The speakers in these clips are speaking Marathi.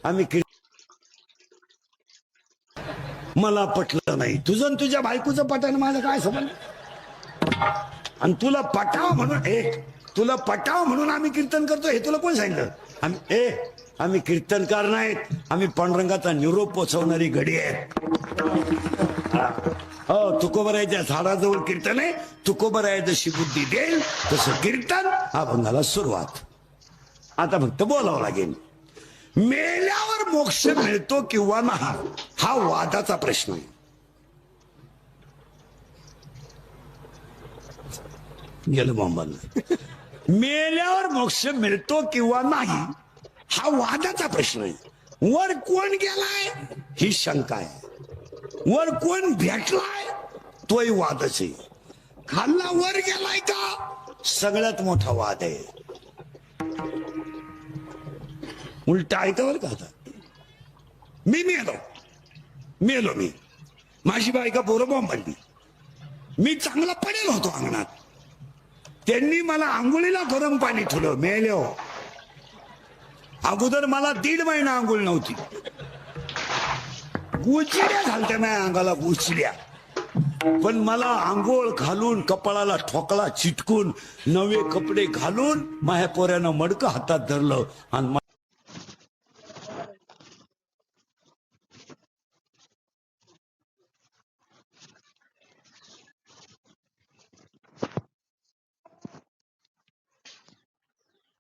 आम्ही मला पटलं नाही तुझं तुझ्या बायकोचं पटायला माझं काय संबंध आणि तुला पटाव म्हणून तुला पटाव म्हणून आम्ही कीर्तन करतो हे तुला कोण सांगितलं आम्ही कीर्तनकार नाहीत आम्ही पांडुरंगाचा निरोप पोचवणारी घडी आहेत हो तुकोबरायच्या झाडाजवळ कीर्तन आहे तुकोबराय जशी बुद्धी देईल तसं कीर्तन अभंगाला सुरुवात आता फक्त बोलावं लागेल मेल्यावर मोक्ष मिळतो किंवा नाही हा वादाचा प्रश्न आहे गेलं बॉम्बाला मेल्यावर मोक्ष मिळतो किंवा नाही हा वादाचा प्रश्न आहे वर कोण गेलाय ही शंका आहे वर कोण भेटलाय तोही वादच आहे खाल्ला वर गेलाय का सगळ्यात मोठा वाद आहे उलटा ऐका बरं का आता मी मेलो मी माझी बायका पोरं बॉम्ब आणली मी चांगला पडेल होतो अंगणात त्यांनी मला आंघोळीला गरम पाणी ठेवलं मेलो अगोदर मला 1.5 महिना आंघोळ नव्हती गुचिड्या घालत्या माझ्या अंगाला गुचिड्या पण मला आंघोळ घालून कपाळाला ठोकळा चिटकून नवे कपडे घालून माझ्या पोऱ्यानं मडकं हातात धरलं आणि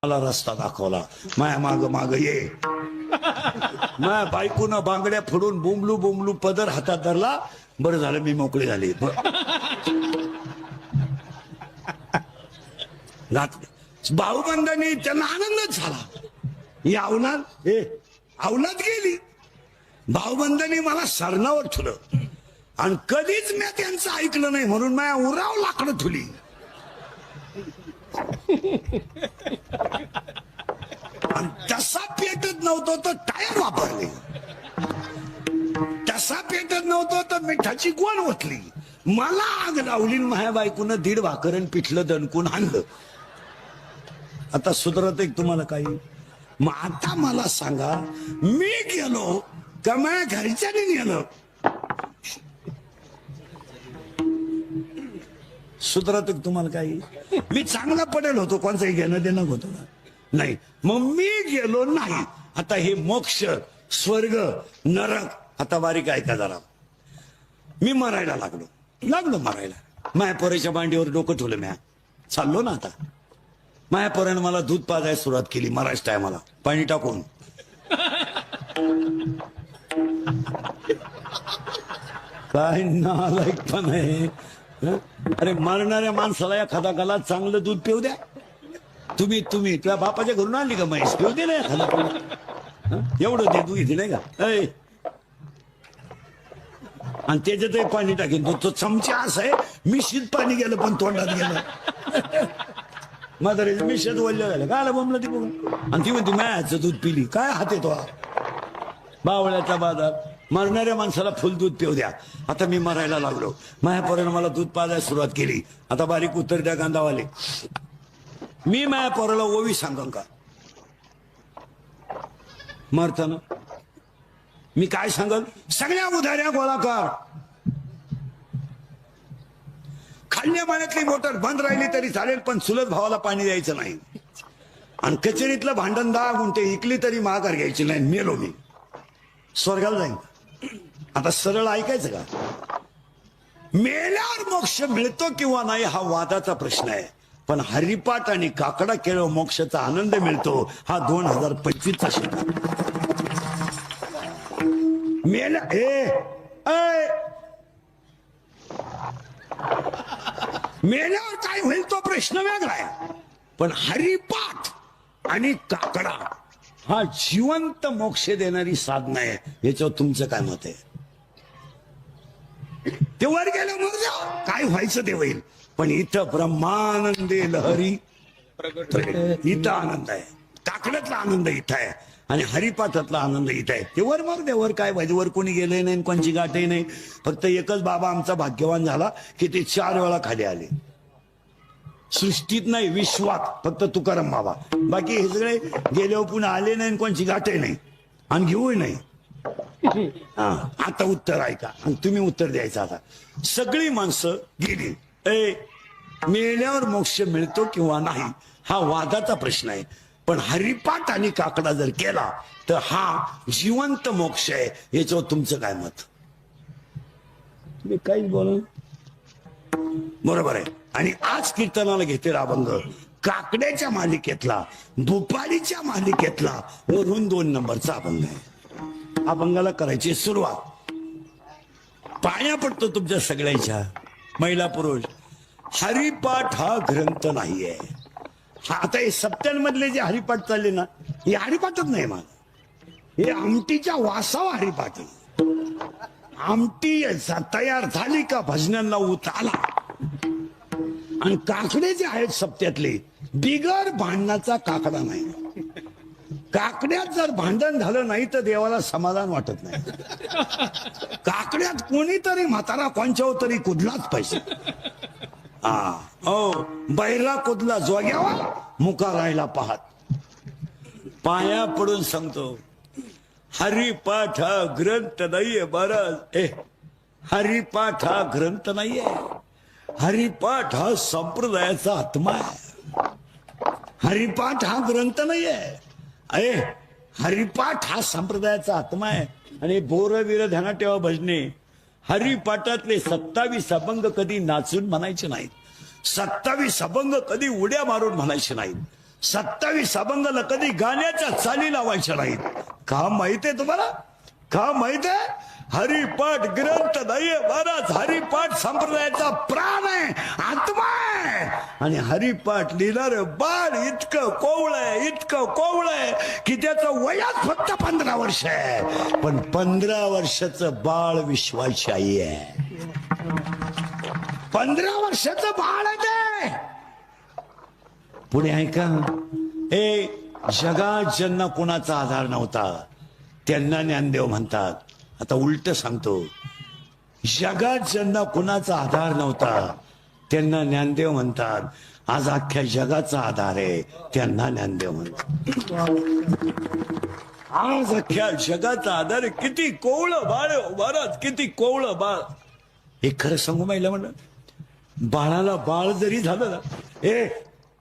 मला रस्ता दाखवला माया माग ये माया बायकोनं बांगड्या फोडून बोंबलू पदर हातात धरला बरं झालं मी मोकळी झाली भाऊबंधांनी त्यांना आनंदच झाला अवलाद गेली भाऊबंधांनी मला सरणावर ठेवलं आणि कधीच मी त्यांचं ऐकलं नाही म्हणून माझ्या उराव लाकडं ठुली तसा पेटत नव्हतो तर टायर वापरले तसा पेटत नव्हतो तर मिठाची गोण ओतली मला आग लावली माझ्या बायकोनं 1.5 भाकरन पिठलं दणकून आणलं आता सुधरत एक तुम्हाला काही मग आता मला सांगा मी गेलो का माझ्या घरच्याने गेलो सुधरत तुम्हाला काही मी चांगला पडेल होतो कोणताही घेणं देणं होतं नाही मग मी गेलो नाही आता हे मोक्ष स्वर्ग नरक आता बारीक ऐका जरा मी मरायला लागलो मरायला माया पोराच्या मांडीवर डोकं ठेवलं म्या चाललो ना आता माया पोरानं मला दूध पाजायला सुरुवात केली मरायच टायमाला पाणी टाकून काय नालायकपण आहे अरे मरणाऱ्या माणसाला एखादा गला चांगलं दूध पिऊ द्या तुम्ही तुझ्या बापाच्या घरून आणली का म्हैस पिऊ दे ना एखादा एवढं दे तू इथे नाही का आणि त्याच्यातही पाणी टाकेन तो चमचा असा आहे मिशीत पाणी गेलं पण तोंडात गेलं म्हाताऱ्याचं मिशीत वळलं गेलं काय बोंबलं ती बघून आणि ती म्हणते मायाचं दूध पिली काय हात येतो बावळ्याचा बाजार मरणाऱ्या माणसाला फुल दूध पिऊ द्या आता मी मरायला लागलो माझ्या पोरानं मला दूध पाजायला सुरुवात केली आता बारीक उत्तर द्या गांधावाले मी माझ्या पोराला ओवी सांगन का मरताना मी काय सांगल सगळ्या उधाऱ्या गोळा कर खाल्ल्या पाण्यातली मोटर बंद राहिली तरी चालेल पण चुलत भावाला पाणी द्यायचं नाही आणि कचेरीतलं भांडण 10 गुंठे इकली तरी माघार घ्यायची नाही मेलो मी स्वर्गाला जाईन आता सरळ ऐकायचं का मेल्यावर मोक्ष मिळतो किंवा नाही हा वादाचा प्रश्न आहे पण हरिपाठ आणि काकडा केळ मोक्षाचा आनंद मिळतो हा 2025चा शेवट मेल्या मेल्यावर काय होईल तो प्रश्न वेगळा आहे पण हरिपाठ आणि काकडा हा जिवंत मोक्ष देणारी साधना आहे याच्यावर तुमचं काय मत आहे ते वर गेलं मग काय व्हायचं ते होईल पण इथं ब्रह्मानंदे लहरी इथं आनंद आहे काकड्यातला आनंद इथं आहे आणि हरिपाठातला आनंद इथं आहे ते वर मग वर काय पाहिजे वर कोणी गेलंय नाही कोणची गाठही नाही फक्त एकच बाबा आमचा भाग्यवान झाला की ते 4 वेळा खाली आले सृष्टीत नाही विश्वात फक्त तुकाराम बाबा बाकी हे सगळे गेल्यावर पुन्हा आले नाही कोणची गाठही नाही आणि घेऊ नाही. हा, आता उत्तर ऐका आणि तुम्ही उत्तर द्यायचं. आता सगळी माणसं गेली. मेल्यावर मोक्ष मिळतो किंवा नाही हा वादाचा प्रश्न आहे. पण हरिपाठ आणि काकडा जर केला तर हा जिवंत मोक्ष आहे. याच्यावर तुमचं काय मत? मी काहीच बोल. बरोबर आहे. आणि आज कीर्तनाला घेते अभंग काकड्याच्या मालिकेतला, भोपाळीच्या मालिकेतला वरून 2 नंबरचा अभंग आहे. अभंगाला करायची सुरुवात. पाया पडतो तुमच्या सगळ्यांच्या महिला पुरुष. हरिपाठ हा ग्रंथ नाहीये. हा आता हे सप्त्यांमधले जे हरिपाठ चालले ना, हे हरिपाठच नाही मला. हे आमटीच्या वासावा हरिपाठ आहे. आमटी तयार झाली का भजनांना उत आला. आणि काकडे जे आहेत सप्त्यातले बिगर भांडणाचा काकडा नाही. काकड्यात जर भांडण झालं नाही तर देवाला समाधान वाटत नाही. काकड्यात कोणीतरी म्हातारा कोणच्या तरी कुदलाच पाहिजे. बैरा कुदला जोग्यावा मुका राहिला पाहत. पाया पडून सांगतो हरिपाठ हा ग्रंथ नाहीये महाराज. हरिपाठ हा ग्रंथ नाहीये. हरिपाठ हा संप्रदायाचा आत्मा आहे. हरिपाठ हा ग्रंथ नाहीये. हरिपाठ हा संप्रदायाचा आत्मा आहे. आणि बोरवीर ध्यानात ठेवा भजने हरिपाठातले 27 अभंग कधी नाचून म्हणायचे नाहीत. 27 अभंग कधी उड्या मारून म्हणायचे नाहीत. 27 अभंगाला कधी गाण्याच्या चाली लावायच्या नाहीत. का माहितीये तुम्हाला? का माहितीये? हरिपाठ ग्रंथ नाहीये महाराज. हरिपाठ संप्रदायाचा प्राण आहे, आत्मा आहे. आणि हरिपाठ लिहिणार बाळ इतकं कोवळ आहे की त्याचं वयात फक्त 15 वर्ष आहे. पण 15 वर्षाचं बाळ विश्वाची आई आहे. 15 वर्षाचं बाळ आहे ते. पुढे ऐका. जगात ज्यांना कोणाचा आधार नव्हता त्यांना ज्ञानदेव म्हणतात. आता उलट सांगतो. जगात ज्यांना कुणाचा आधार नव्हता त्यांना ज्ञानदेव म्हणतात. आज अख्ख्या जगाचा आधार आहे त्यांना ज्ञानदेव म्हणतात. आज अख्ख्या जगाचा आधार आहे. किती कोवळं बाळ महाराज, किती कोवळं बाळ. हे खरं सांगू महिला म्हणलं, बाळाला बाळ जरी झालं ना,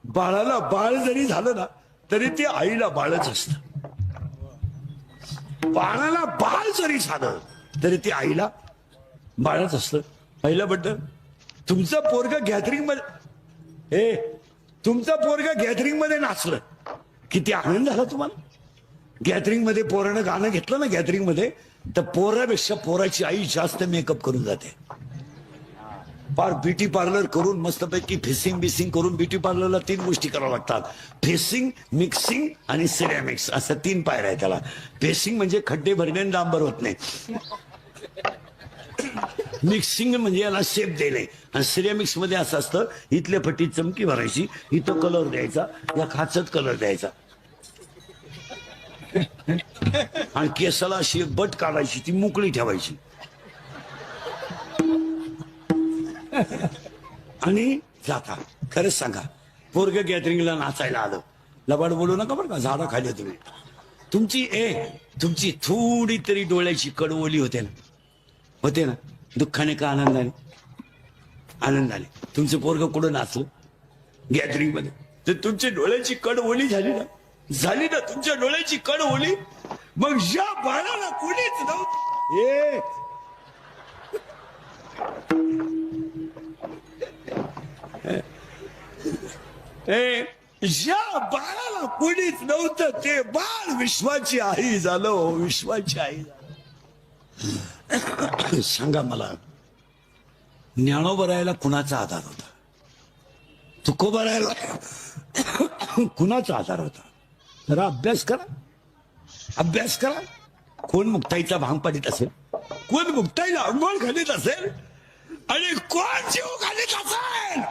बाळाला बाळ जरी झालं ना तरी ते आईला बाळच असतं. बाळाला बाळ जरी झालं तरी ते आईला बाळच असतं. पहिलं बद्दल तुमचं पोरग गॅदरिंग मध्ये तुमचं पोरग गॅदरिंग मध्ये नाचलं किती आनंद झाला तुम्हाला. गॅदरिंग मध्ये पोरानं गाणं घेतलं ना गॅदरिंग मध्ये, तर पोरापेक्षा पोराची आई जास्त मेकअप करून जाते. फार ब्युटी पार्लर करून मस्तपैकी फेसिंग बिसिंग करून. ब्युटी पार्लरला 3 गोष्टी कराव्या लागतात. फेसिंग, मिक्सिंग आणि सिरॅमिक्स असं 3 पायऱ्या आहेत त्याला. फेसिंग म्हणजे खड्डे भरणे आणि डांबर होत नाही. मिक्सिंग म्हणजे याला शेप देणे. आणि सिरॅमिक्स मध्ये असं असतं, इथल्या फटीत चमकी भरायची, इथं कलर द्यायचा, या खाचत कलर द्यायचा आणि केसाला अशी बट काढायची, ती मोकळी ठेवायची आणि जाता. खरंच सांगा, पोरग गॅदरिंगला नाचायला आलं, लबाड बोलू नका बरं का, झाडा खाली तुम्ही. तुमची थोडी तरी डोळ्याची कडवली होते ना, दुःखाने का आनंदाने? आनंदाने. तुमचं पोरग कुठं नाचलं गॅदरिंग मध्ये, तर तुमच्या डोळ्याची कडवली झाली ना तुमच्या डोळ्याची कडवली. मग या बाळाला कोणीच नव्हतं. ज्या बाळाला कोणीच नव्हतं ते बाळ विश्वाची आई झालं. विश्वाची आई झालं. सांगा मला, ज्ञानोबरायला कुणाचा आधार होता? तुकोबरायला कुणाचा आधार होता? जरा अभ्यास करा. कोण मुक्ताईचा भांग पाडीत असेल, कोण मुक्ताईला अंघोळ घालीत असेल, आणि कोण जीव घालीत असेल.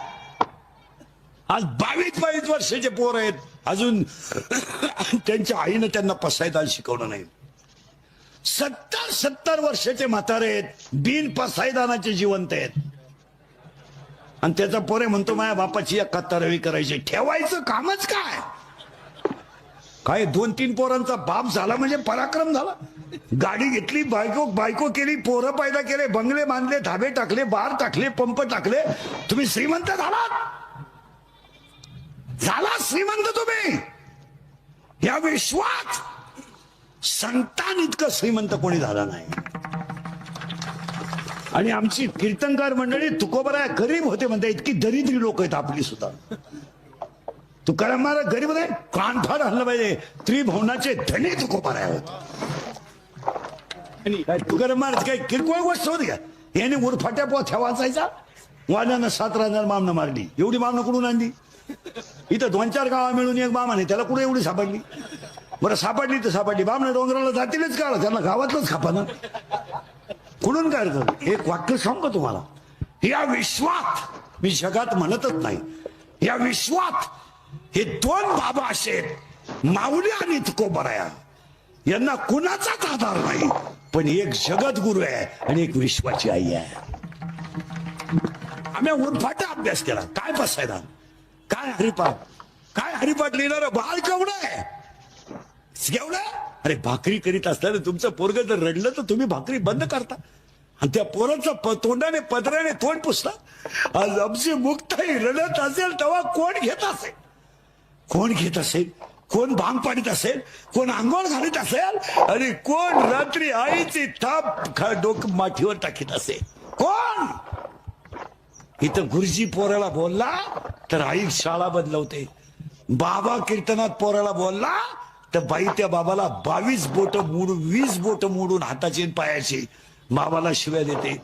आज 22 वर्षाचे पोर आहेत, अजून त्यांच्या आईनं त्यांना पसायदान शिकवलं नाही. 70 वर्षाचे म्हातारे आहेत, बिन पसायदानाचे जिवंत आहेत. आणि त्याचा पोरे म्हणतो माझ्या बापाची 71वी करायची. ठेवायचं कामच काय? काय 2-3 पोरांचा बाप झाला म्हणजे पराक्रम झाला. गाडी घेतली, बायको केली, पोरं पैदा केले, बंगले बांधले, धाबे टाकले, बार टाकले, पंप टाकले. तुम्ही श्रीमंत झाला श्रीमंत तुम्ही. या विश्वात संतान इतकं श्रीमंत कोणी झाला नाही. आणि आमची कीर्तनकार मंडळी तुकोबरा गरीब होते म्हणते, इतकी दरिद्री लोक आहेत आपली सुद्धा. तुकाराम महाराज गरीब आहे, कान फाड हल्लं पाहिजे. त्रिभुवनाचे धनी तुकोबरा होते. तुकाराम महाराज काही किरकोळ गोष्ट होती का? याने उरफाट्या पोथ्या वाचायचा, वाल्यानं 17,000 मामनं मारली. एवढी मामनं कुठून आणली? इथं 2-4 गावा मिळून एक बाम त्याला कुठे एवढी सापडली? बरं सापडली तर सापडली, बामनं डोंगराला जातीलच का? त्यांना गावातलंच खापाना कुठून काय करत? एक वाक्य सांगतो तुम्हाला. या विश्वात, मी जगात म्हणतच नाही, या विश्वात हे 2 बाबा असे, माऊली आणि तुकोबराया, यांना कुणाचाच आधार नाही. पण एक जगत गुरु आहे आणि एक विश्वाची आई आहे. आम्ही उरफाटा अभ्यास केला. काय बसायला, काय हरिपाठ लिहिणार बाळ केवढं आहे? केवढं? अरे भाकरी करीत असताना तुमचं पोरग जर रडलं तर तुम्ही भाकरी बंद करता आणि त्या पोराचं तोंडाने पदराने तोंड पुसता. आज आमची मुक्ताई रडत असेल तेव्हा कोण घेत असेल? कोण भांग पाडीत असेल? कोण आंघोळ घालीत असेल? आणि कोण रात्री आईची थाप डोकं माठीवर टाकीत असेल? कोण? इथं गुरुजी पोराला बोलला तर आई शाळा बदलवते. बाबा कीर्तनात पोराला बोलला तर बाई त्या बाबाला 22 बोट मोडून 20 बोट मोडून हाताची आणि पायाची बाबाला शिव्या देते.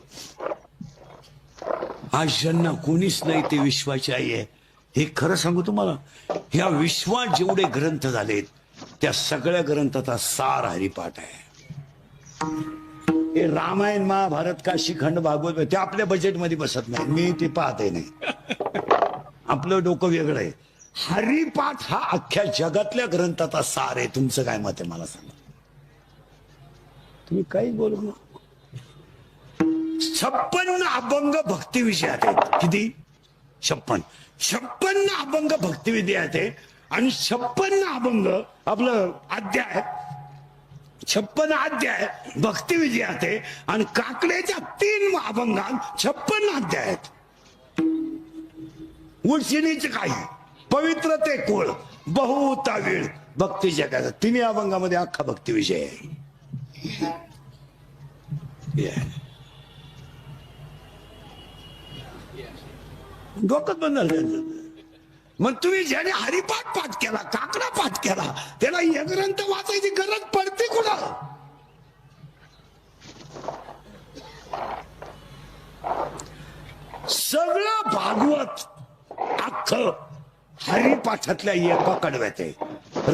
आज ज्यांना कोणीच नाही ते विश्वाची आई आहे. हे खरं सांगू तुम्हाला, ह्या विश्वात जेवढे ग्रंथ झालेत त्या सगळ्या ग्रंथाचा सार हरिपाठ आहे. हे रामायण, महाभारत, काशी खंड, भागवत ते आपल्या बजेटमध्ये बसत नाही. मी ते पाहते नाही, आपलं डोकं वेगळं आहे. हरिपाठ हा अख्ख्या जगातल्या ग्रंथाचा सार आहे. तुमचं काय मत आहे मला सांगा. तुम्ही काही बोलू नका. 56 अभंग भक्ती विषयात आहेत. किती? 56 अभंग भक्ती विषयात आहे. आणि 56 अभंग आपलं अध्याय, 56 अध्याय भक्ती विजयात आहे. आणि काकड्याच्या 3 अभंगात 56 अध्याय आहेत. उलशिणीचे काही पवित्र ते कुळ बहुता वेळ भक्ती जगाचा 3 अभंगामध्ये अख्खा भक्ती विषय आहे. डोकं बंद झालं. मग तुम्ही ज्याने हरिपाठ पाठ केला, काकडा पाठ केला, त्याला हे ग्रंथ वाचायची गरज पडते कुणा? सगळं भागवत अख्खं हरिपाठातल्या एका कडव्यात आहे.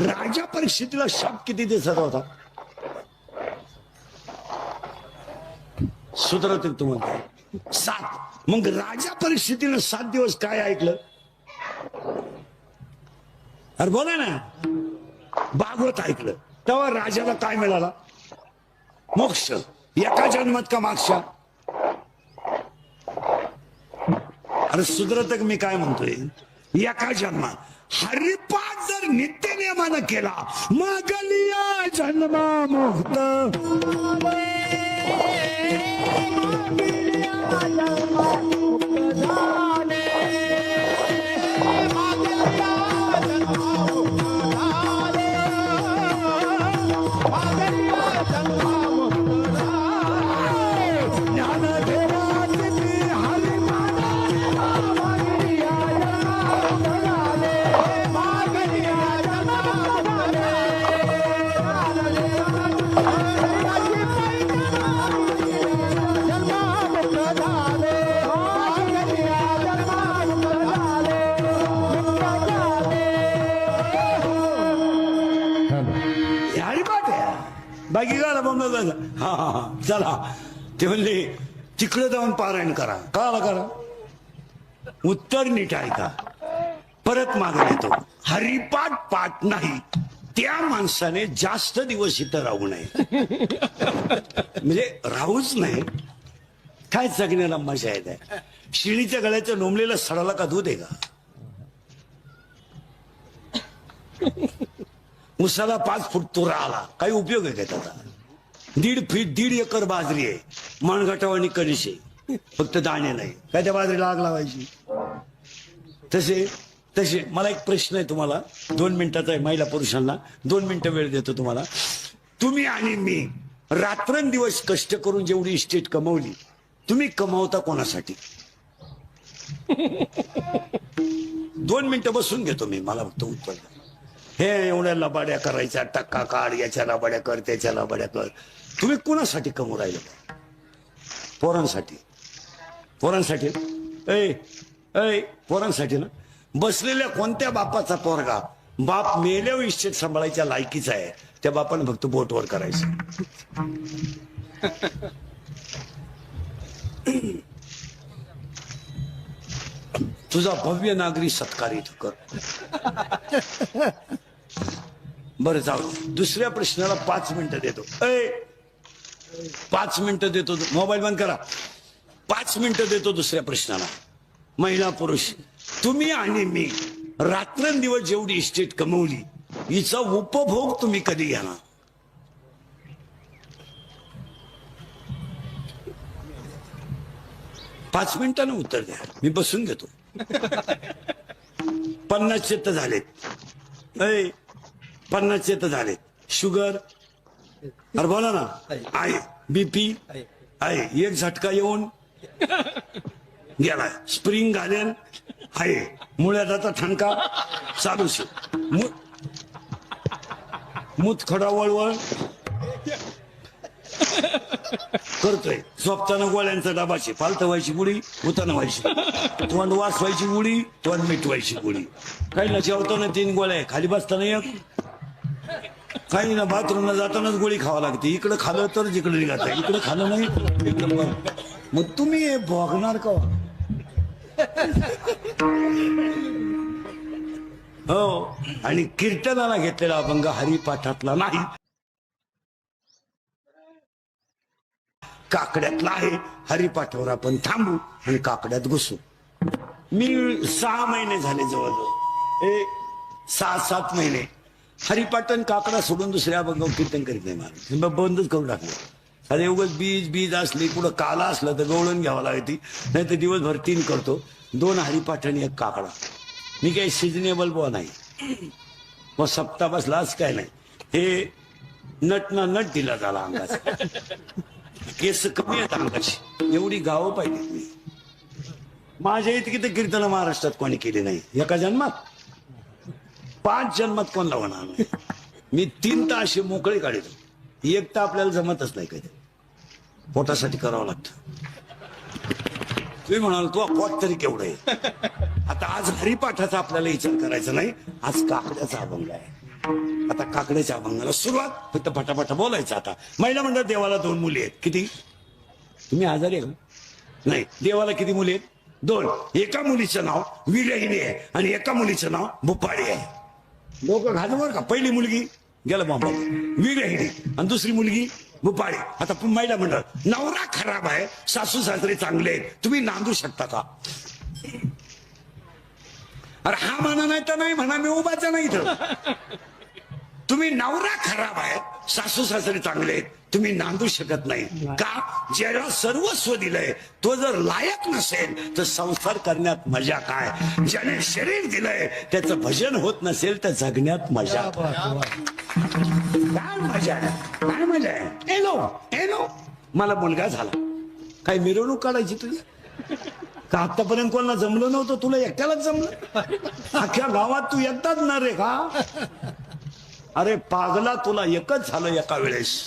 राजा परीक्षेला शाप किती दिवसात होता? सुधरत तुम्हाला 7. मग राजा परीक्षेतीनं 7 दिवस काय ऐकलं? अरे बोला ना, भागवत ऐकलं. तेव्हा राजाला काय मिळाला? मोक्ष. एका जन्मात का मागच्या? अरे सुधरत मी काय म्हणतोय, एका जन्मात. हरिपाठ जर नित्य नियमानं केला, मागलिया जन्मा मुक्त. बाकी गाला बंगला हा चला. ते म्हणले तिकडे जाऊन पारायण करा. करा उत्तर नीट ऐका, परत मागे येतो. हरिपाठ पाठ नाही त्या माणसाने जास्त दिवस इथं राहू नये. म्हणजे राहूच नाही. काय जगण्याला मजा येते. शिळीच्या गळ्याच्या लोंबलेला सडाला का दूध आहे का? उसाला 5 फूट तुरा आला, काही उपयोग आहे का त्याचा? 1.5 एकर बाजरी आहे, मनगटावानी कणीस आहे, फक्त दाणे नाही. काय त्या बाजरीला आग लावायची? तसे तसे मला एक प्रश्न आहे तुम्हाला, 2 मिनिटाचा आहे, महिला पुरुषांना 2 मिनिटं वेळ देतो तुम्हाला. तुम्ही आणि मी रात्रंदिवस कष्ट करून जेवढी इस्टेट कमवली, तुम्ही कमावता कोणासाठी? 2 मिनिटं बसून घेतो मी, मला फक्त उत्तर द्या. हे एवढ्या लबाड्या करायच्या, टक्का काढ, याच्या लबाड्या कर, त्याच्या लबाड्या कर, तुम्ही कुणासाठी कमवू राहिले? पोरांसाठी. पोरांसाठी ऐ ऐ पोरांसाठी ना. बसलेल्या कोणत्या बापाचा पोरगा बाप मेल्यावर इस्टेट सांभाळायच्या लायकीचा आहे? त्या बापाने फक्त बोटवर करायचं. तुझा भव्य नागरी सत्कार इथं कर. बरं जाऊ, दुसऱ्या प्रश्नाला 5 मिनिटं देतो. 5 मिनिटं देतो, मोबाईल बंद करा. 5 मिनिटं देतो दुसऱ्या प्रश्नाला. महिला पुरुष, तुम्ही आणि मी रात्रंदिवस जेवढी इस्टेट कमवली, हिचा उपभोग तुम्ही कधी घेणार? पाच मिनिटानं उत्तर द्या, मी बसून घेतो. 50 तर झालेत. 50 तर झालेत. शुगर अरे बोला ना. आहे बीपी आहे, एक झटका येऊन गेलाय. स्प्रिंग घालेन आहे, मुळ्याचा ठणका चालूच. मुतखडा वळवळ करतोय. झोपताना गोळ्यांचा डबाची पालत व्हायची गुळी, उताना व्हायची, तोंड वास व्हायची गुळी, तोंड मिटवायची गुळी. काही ना जेवताना 3 गोळ्या, खाली बसताना एक, काही ना बाथरूमला जातानाच गोळी खावा लागते. इकडं खाल्लं तर जिकडे निघात, इकडे खाल्लं नाही इकडं. मग तुम्ही हे भोगणार का? हो. आणि कीर्तनाला घेतलेला अभंग हरिपाठातला नाही, काकड्यातला आहे. हरिपाठावर आपण थांबू आणि काकड्यात घुसू. मी 6 महिने झाले, जवळजवळ 6-7 महिने हरिपाटन काकडा सोडून दुसऱ्या अभंगावर कीर्तन करीत नाही. मला बंदच करून टाकलं. अरे उगाच बीज असली, कुठं काला असलं तर गवळण घ्यावं लागते, नाही तर दिवसभर 3 करतो, 2 हरिपाठ आणि 1 काकडा. मी काही सिजनेबल बुवा नाही, मग सप्ताह बसलाच काय नाही. हे नट ना नट दिला झाला अंगाचा. केस कमी आहेत अंगाची, एवढी गावं पाहिजे. माझ्या इतकी तर कीर्तन महाराष्ट्रात कोणी केली नाही. एका जन्मात, 5 जन्मात कोण लावणार नाही. मी 3 तर असे मोकळे काढतो, 1 तर आपल्याला जमतच नाही. कधी पोटासाठी करावं लागतं. तुम्ही म्हणाल तू पोट तरी केवढं आहे. आता आज हरिपाठाचा आपल्याला विचार करायचा नाही, आज काकड्याचा अभंग आहे. आता काकड्याच्या अभंगाला सुरुवात, फक्त फटाफटा बोलायचं. आता महिला मंडळ, देवाला 2 मुली आहेत. किती? तुम्ही आजारी आहे का? नाही. देवाला किती मुली आहेत? 2. एका मुलीचं नाव विरहिणी आहे आणि एका मुलीचं नाव भुपाळी आहे. लोक घालवर का? पहिली मुलगी गेला बाबा विरहिणी आणि दुसरी मुलगी भुपाळी. आता महिला मंडळ, नवरा खराब आहे, सासू सासरे चांगले आहेत, तुम्ही नांदू शकता का? अरे हा म्हणा, नाही तर नाही म्हणा, मी उभाचा नाही इथं. तुम्ही नवरा खराब आहे, सासू सासरे चांगले आहेत, तुम्ही नांदू शकत नाही का? ज्याला सर्वस्व दिलंय तो जर लायक नसेल तर संसार करण्यात मजा काय? ज्याने शरीर दिलंय त्याचं भजन होत नसेल तर जगण्यात मजा काय? मजा आहे, काय मजा आहे? एलो मला मुलगा झाला, काय मिरवणूक काढायची तुझी का? आतापर्यंत कोणाला जमलं नव्हतं, तुला एकट्यालाच जमलं. अख्ख्या गावात तू एकटाच ना रे का? अरे पागला, तुला एकच झालं एका वेळेस.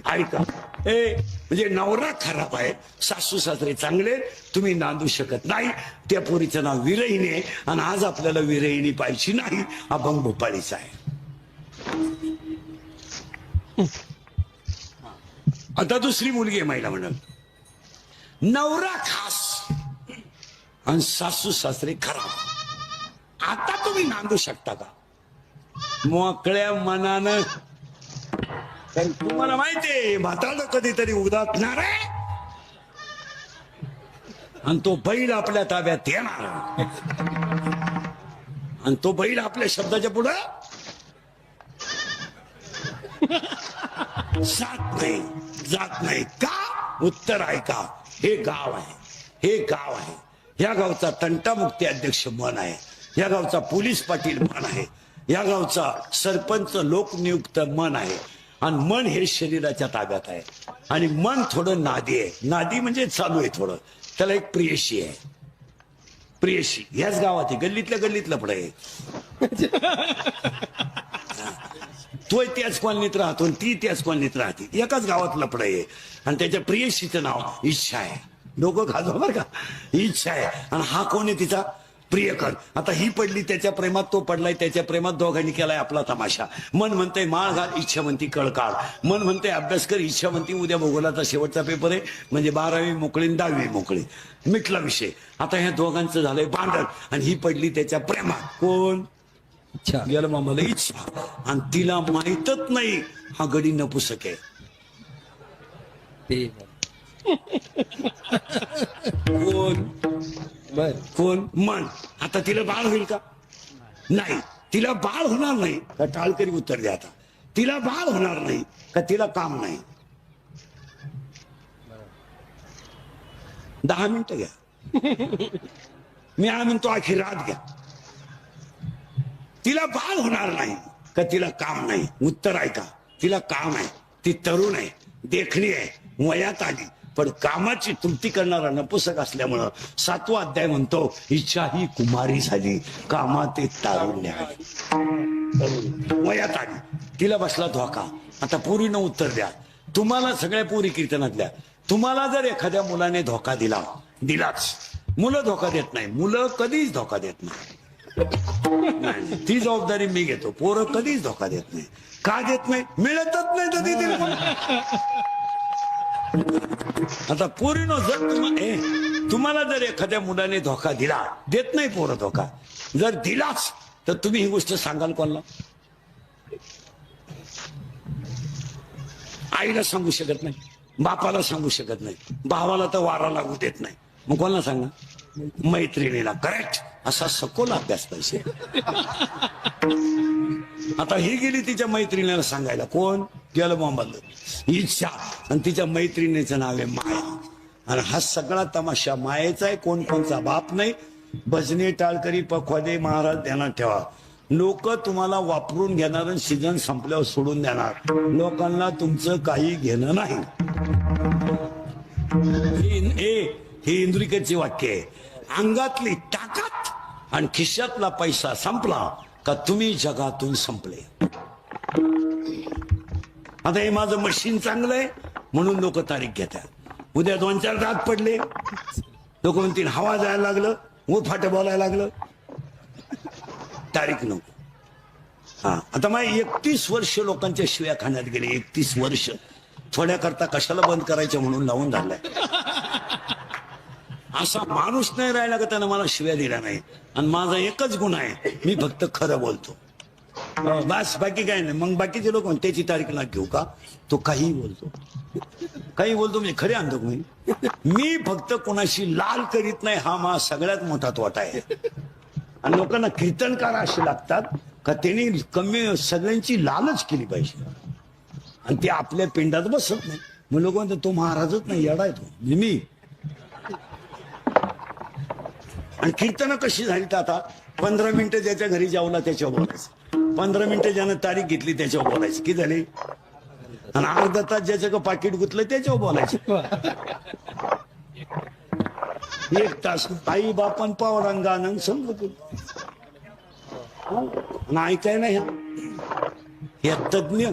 ऐका, म्हणजे नवरा खराब आहे, सासू सासरे चांगले, तुम्ही नांदू शकत नाही. त्या पोरीचं नाव विरहिणी आहे आणि आज आपल्याला विरहिणी पाहिजे नाही, अभंग भोपाळीचा आहे. आता दुसरी मुलगी आहे महिला मंडळ, नवरा खास आणि सासू सासरे खराब. आता तुम्ही नांदू शकता का? मोकळ्या मनानं. तुम्हाला माहितीये भाताला कधीतरी उदाटणार आहे आणि तो बैल आपल्या ताब्यात येणार आणि तो बैल आपल्या शब्दाच्या पुढं जात नाही का? उत्तर ऐका. हे गाव आहे, हे गाव आहे. या गावचा तंटामुक्ती अध्यक्ष मन आहे, या गावचा पोलीस पाटील मन आहे, या गावचा सरपंच लोकनियुक्त मन आहे. आणि मन हे शरीराच्या ताब्यात आहे. आणि मन थोडं नादी आहे. नादी म्हणजे चालू आहे थोडं. त्याला एक प्रियशी आहे. प्रियशी याच गावात आहे, गल्लीतल्या लफडं आहे. तो त्याच कॉलनीत राहतो आणि ती त्याच कॉलनीत राहते. एकाच गावात लफडं आहे. आणि त्याच्या प्रियशीचं नाव इच्छा आहे. डोकं खाजो बरं का, इच्छा आहे. आणि हा कोण आहे? तिचा प्रियकर. आता ही पडली त्याच्या प्रेमात, तो पडलाय त्याच्या प्रेमात. दोघांनी केलाय आपला तमाशा. मन म्हणतंय माळ घाल, इच्छा म्हणती कळकाळ. मन म्हणतंय अभ्यास कर, इच्छा म्हणती उद्या भूगोलाचा शेवटचा पेपर आहे, म्हणजे 12वी मोकळी 10वी मोकळी. मिटला विषय. आता ह्या दोघांचं झालंय भांडण. आणि ही पडली त्याच्या प्रेमात. कोण? इच्छा. गेलं मामाला इच्छा. आणि तिला माहीतच नाही हा गडी नपुसक आहे. कोण? कोण? मन. आता तिला बाळ होईल का? नाही. तिला बाळ होणार नाही का? टाळकरी उत्तर द्या आता. तिला बाळ होणार नाही का? तिला काम नाही? 10 मिनिटं घ्या. मी म्हणतो अखेर रात घ्या. तिला बाळ होणार नाही का? तिला काम नाही? उत्तर ऐका. तिला काम आहे, ती तरुण आहे, देखणी आहे, वयात आली, पण कामाची त्रुटी करणारा नपुसक असल्यामुळं 7वा अध्याय म्हणतो इच्छा ही कुमारी झाली, कामात तारुण्य आली. वयात आली, तिला बसला धोका. आता पोरीनं उत्तर द्या. तुम्हाला सगळ्या पोरी कीर्तनातल्या, तुम्हाला जर एखाद्या मुलाने धोका दिलाच. मुलं धोका देत नाही, मुलं कधीच धोका देत नाही. ती जबाबदारी मी घेतो. पोरं कधीच धोका देत नाही. का देत नाही? मिळतच नाही तर ती. आता पोरीनो, जर तुम्हाला जर एखाद्या मुलाने धोका दिला, देत नाही पोरं धोका, जर दिलाच तर तुम्ही ही गोष्ट सांगाल कोणाला? आईला सांगू शकत नाही, बापाला सांगू शकत नाही, भावाला तर वारा लागू देत नाही. मग कोणाला सांगा? मैत्रिणीला. करेक्ट. असा सखोल अभ्यास पाहिजे. आता ही गेली तिच्या मैत्रिणीला सांगायला. कोण? गेलं मोहम्मद. इच्छा. आणि तिच्या मैत्रिणीचं नाव आहे माया. आणि हा सगळा तमाशा मायेचा आहे. कोणचा बाप नाही. भजने टाळकरी पखवादे महाराज ध्यानात ठेवा. लोक तुम्हाला वापरून घेणार, सीजन संपल्यावर सोडून देणार. लोकांना तुमचं काही घेणं नाही. हे इंद्रिकरची वाक्य आहे. अंगातली ताकद आणि खिशातला पैसा संपला का तुम्ही जगातून संपले. आता हे माझं मशीन चांगलं आहे म्हणून लोक तारीख घेतात. उद्या 2-4 दात पडले, लोक म्हणतील हवा जायला लागलं, फाट बोलायला लागलं, तारीख नको. हा, आता मग 31 वर्ष लोकांच्या शिव्या खाण्यात गेले. 31 वर्ष थोड्या करता कशाला बंद करायचं म्हणून लावून झालाय. असा माणूस नाही राहिला का त्यानं मला शिव्या दिल्या नाही. आणि माझा एकच गुण आहे, मी फक्त खरं बोलतो. बस, बाकी काय नाही. मग बाकीचे लोक त्याची तारीख ना घेऊ का? तो काही बोलतो म्हणजे खरे आणतो मी फक्त कोणाशी लाल करीत नाही. हा माझा सगळ्यात मोठा तोटा आहे. आणि लोकांना कीर्तनकार असे लागतात का त्यांनी कमी सगळ्यांची लालच केली पाहिजे आणि ते आपल्या पिंडात बसत नाही. मग लोक म्हणतात तो महाराजच नाही, येडा आहे तो. मी आणि कीर्तन कशी झाली तर आता 15 मिनिटं ज्याच्या घरी जाऊला त्याच्यावर बोलायचं, 15 मिनिटं ज्यानं तारीख घेतली त्याच्यावर बोलायचं. किती झाली? आणि अर्धा तास ज्याचं पाकिट गुतलं त्याच्यावर बोलायचं. 1 तास आई बापन पावरान गाणं समजत नाही. काय नाही हे तज्ञ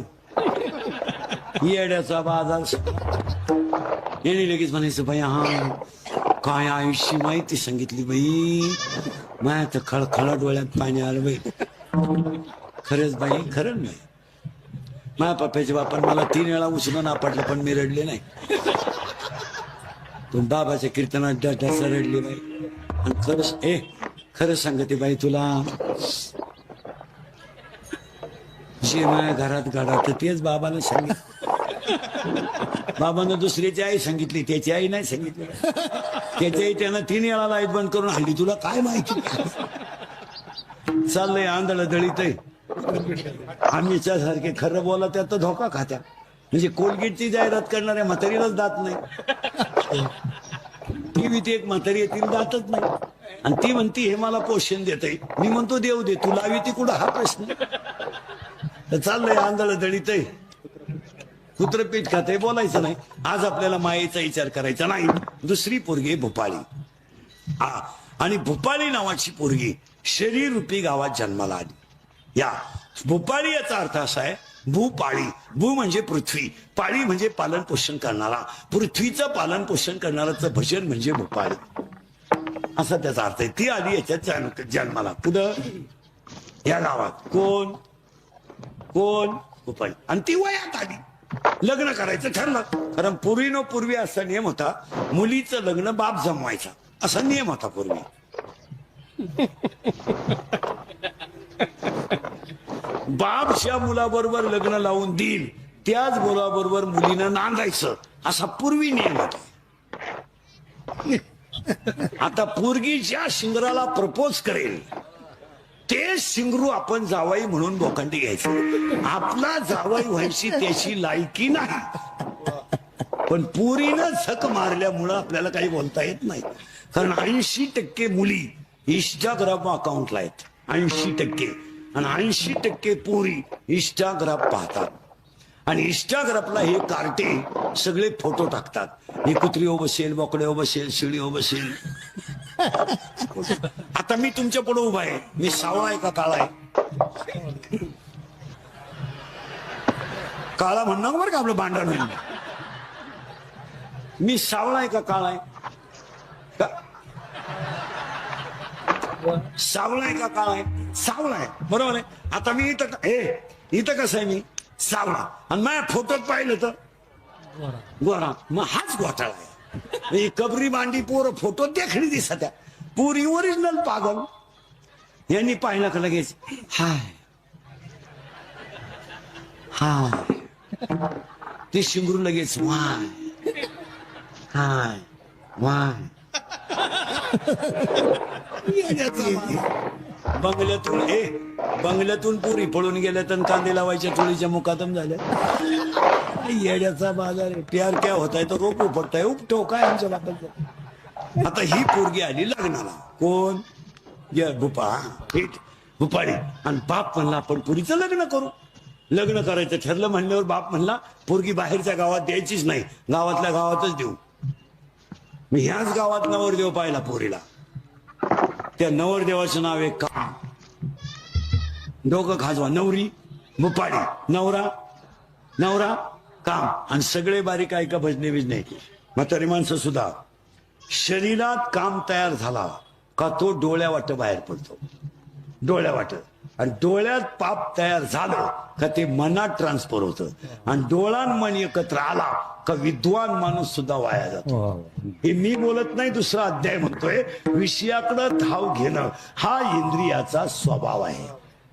येड्याचा बाजार. येणे लगेच म्हणायचं बाई हा काय आयुष्य माहिती सांगितली बाई. माया तर खळखळा डोळ्यात पाणी आलं बाई. खरंच बाई, खरं नाही. माझ्या पप्पाच्या बापान मला 3 वेळा उचलून आपटलं पण मी रडले नाही. तू बाबाच्या कीर्तनात ढासा रडली बाई. आणि खरंच सांगते बाई तुला, जे माझ्या घरात घडात तेच बाबाला सांगितलं. बाबानं दुसऱ्याची आई सांगितली, त्याची आई नाही सांगितली. त्याच्या आई त्यानं 3 वेळा लाईट बंद करून हल्ली. तुला काय माहिती? चाललंय आंधळ दळीत आहे आम्हीच्या सारखे खरं बोला त्यात तर धोका खात्या. म्हणजे कोलगेटची जाहिरात करणाऱ्या म्हातारीलाच दात नाही. टीव्हीत एक म्हातारी येतील दातच नाही आणि ती म्हणती हे मला पोषण देतय. मी म्हणतो देऊ दे, तू लावी ती कुठं हा प्रश्न. तर चाललंय आंधळ दळीत आहे, कुत्रपीठ खाते, बोलायचं नाही. आज आपल्याला मायेचा विचार करायचा नाही. दुसरी पोरगी भोपाळी. आणि भोपाळी नावाची पोरगी शरीर रूपी गावात जन्माला आली. या भूपाळी याचा अर्थ असा आहे, भूपाळी. भू म्हणजे पृथ्वी, पाळी म्हणजे पालन पोषण करणारा. पृथ्वीचं पालन पोषण करणाराचं भजन म्हणजे भूपाळी, असा त्याचा अर्थ आहे. ती आली याच्यात जन्माला. कुठं? या गावात. कोण कोण? भूपाळी. आणि ती वयात आली, लग्न करायचं ठरलं. कारण पूर्वी असा नियम होता, मुलीचं लग्न बाप जमवायचा, असा नियम होता पूर्वी. बाप ज्या मुलाबरोबर लग्न लावून देईल त्याच मुलाबरोबर मुलीनं नांदायचं, असा पूर्वी नियम होता. आता पोरगी ज्या शिंगराला प्रपोज करेल ते शिंगरू आपण जावाई म्हणून बोकांडी घ्यायचं. आपला जावाई व्हायची त्याची लायकी नाही, पण पुरीनं झक मारल्यामुळं आपल्याला काही बोलता येत नाही. कारण 80% मुली इंस्टाग्राम अकाउंटला आहेत, 80%. आणि 80% पोरी इंस्टाग्राम पाहतात. आणि इंस्टाग्रामला हे कार्टे सगळे फोटो टाकतात. हे कुत्रीवर बसेल, बोकड्यावर बसेल, शिळीवर बसेल. आता मी तुमच्या पुढे उभा आहे, मी सावळा आहे का काळा आहे? काळा म्हणणार बरं का, आपलं भांडण होईल. मी सावळा आहे का काळा आहे? सावळा आहे का काळा आहे? सावळा आहे, बरोबर आहे. आता मी इथं कसं आहे, मी सावळा. आणि माझ्या फोटोत पाहिलं तर गोरा, मग हाच घोटाळा आहे. कबरी मांडी पोर फोटो देखणी दिसत्या, पुरी ओरिजिनल पागल. यांनी पाहिलं का लगेच हाय हाय, ते शिंगरू लगेच वाय हाय वाय. बंगल्यातून पुरी पळून गेल्या तर कांदे लावायच्या चोळीच्या मुकादम झाल्या. येड्याचा बाजार आहे. प्यार क्या होता है तो रोप उपटताय, उपटो काय आमच्या बापाचं. आता ही पोरगी आली लग्नाला. कोण? भूपाळी. आणि बाप म्हणला आपण पुरीचं लग्न करू. लग्न करायचं ठरलं म्हणल्यावर बाप म्हणला पोरगी बाहेरच्या गावात द्यायचीच नाही, गावातल्या गावातच देऊ. मी ह्याच गावात नवरदेव पाहिला पोरीला. त्या नवरदेवाचं नाव आहे काम. डोकं खाजवा. नवरी भूपाळी, नवरा काम. आणि सगळे बारीक ऐका भजने बिजने. म्हातारी माणसं सुद्धा. शरीरात काम तयार झाला का तो डोळ्या वाट बाहेर पडतो, डोळ्या वाट. आणि डोळ्यात पाप तयार झालं का ते मनात ट्रान्सफर होतं. आणि डोळा मन एकत्र आला का विद्वान माणूस सुद्धा वाया जातो. हे मी बोलत नाही, दुसरा अध्याय म्हणतोय. विषयाकडे धाव घेणं हा इंद्रियाचा स्वभाव आहे.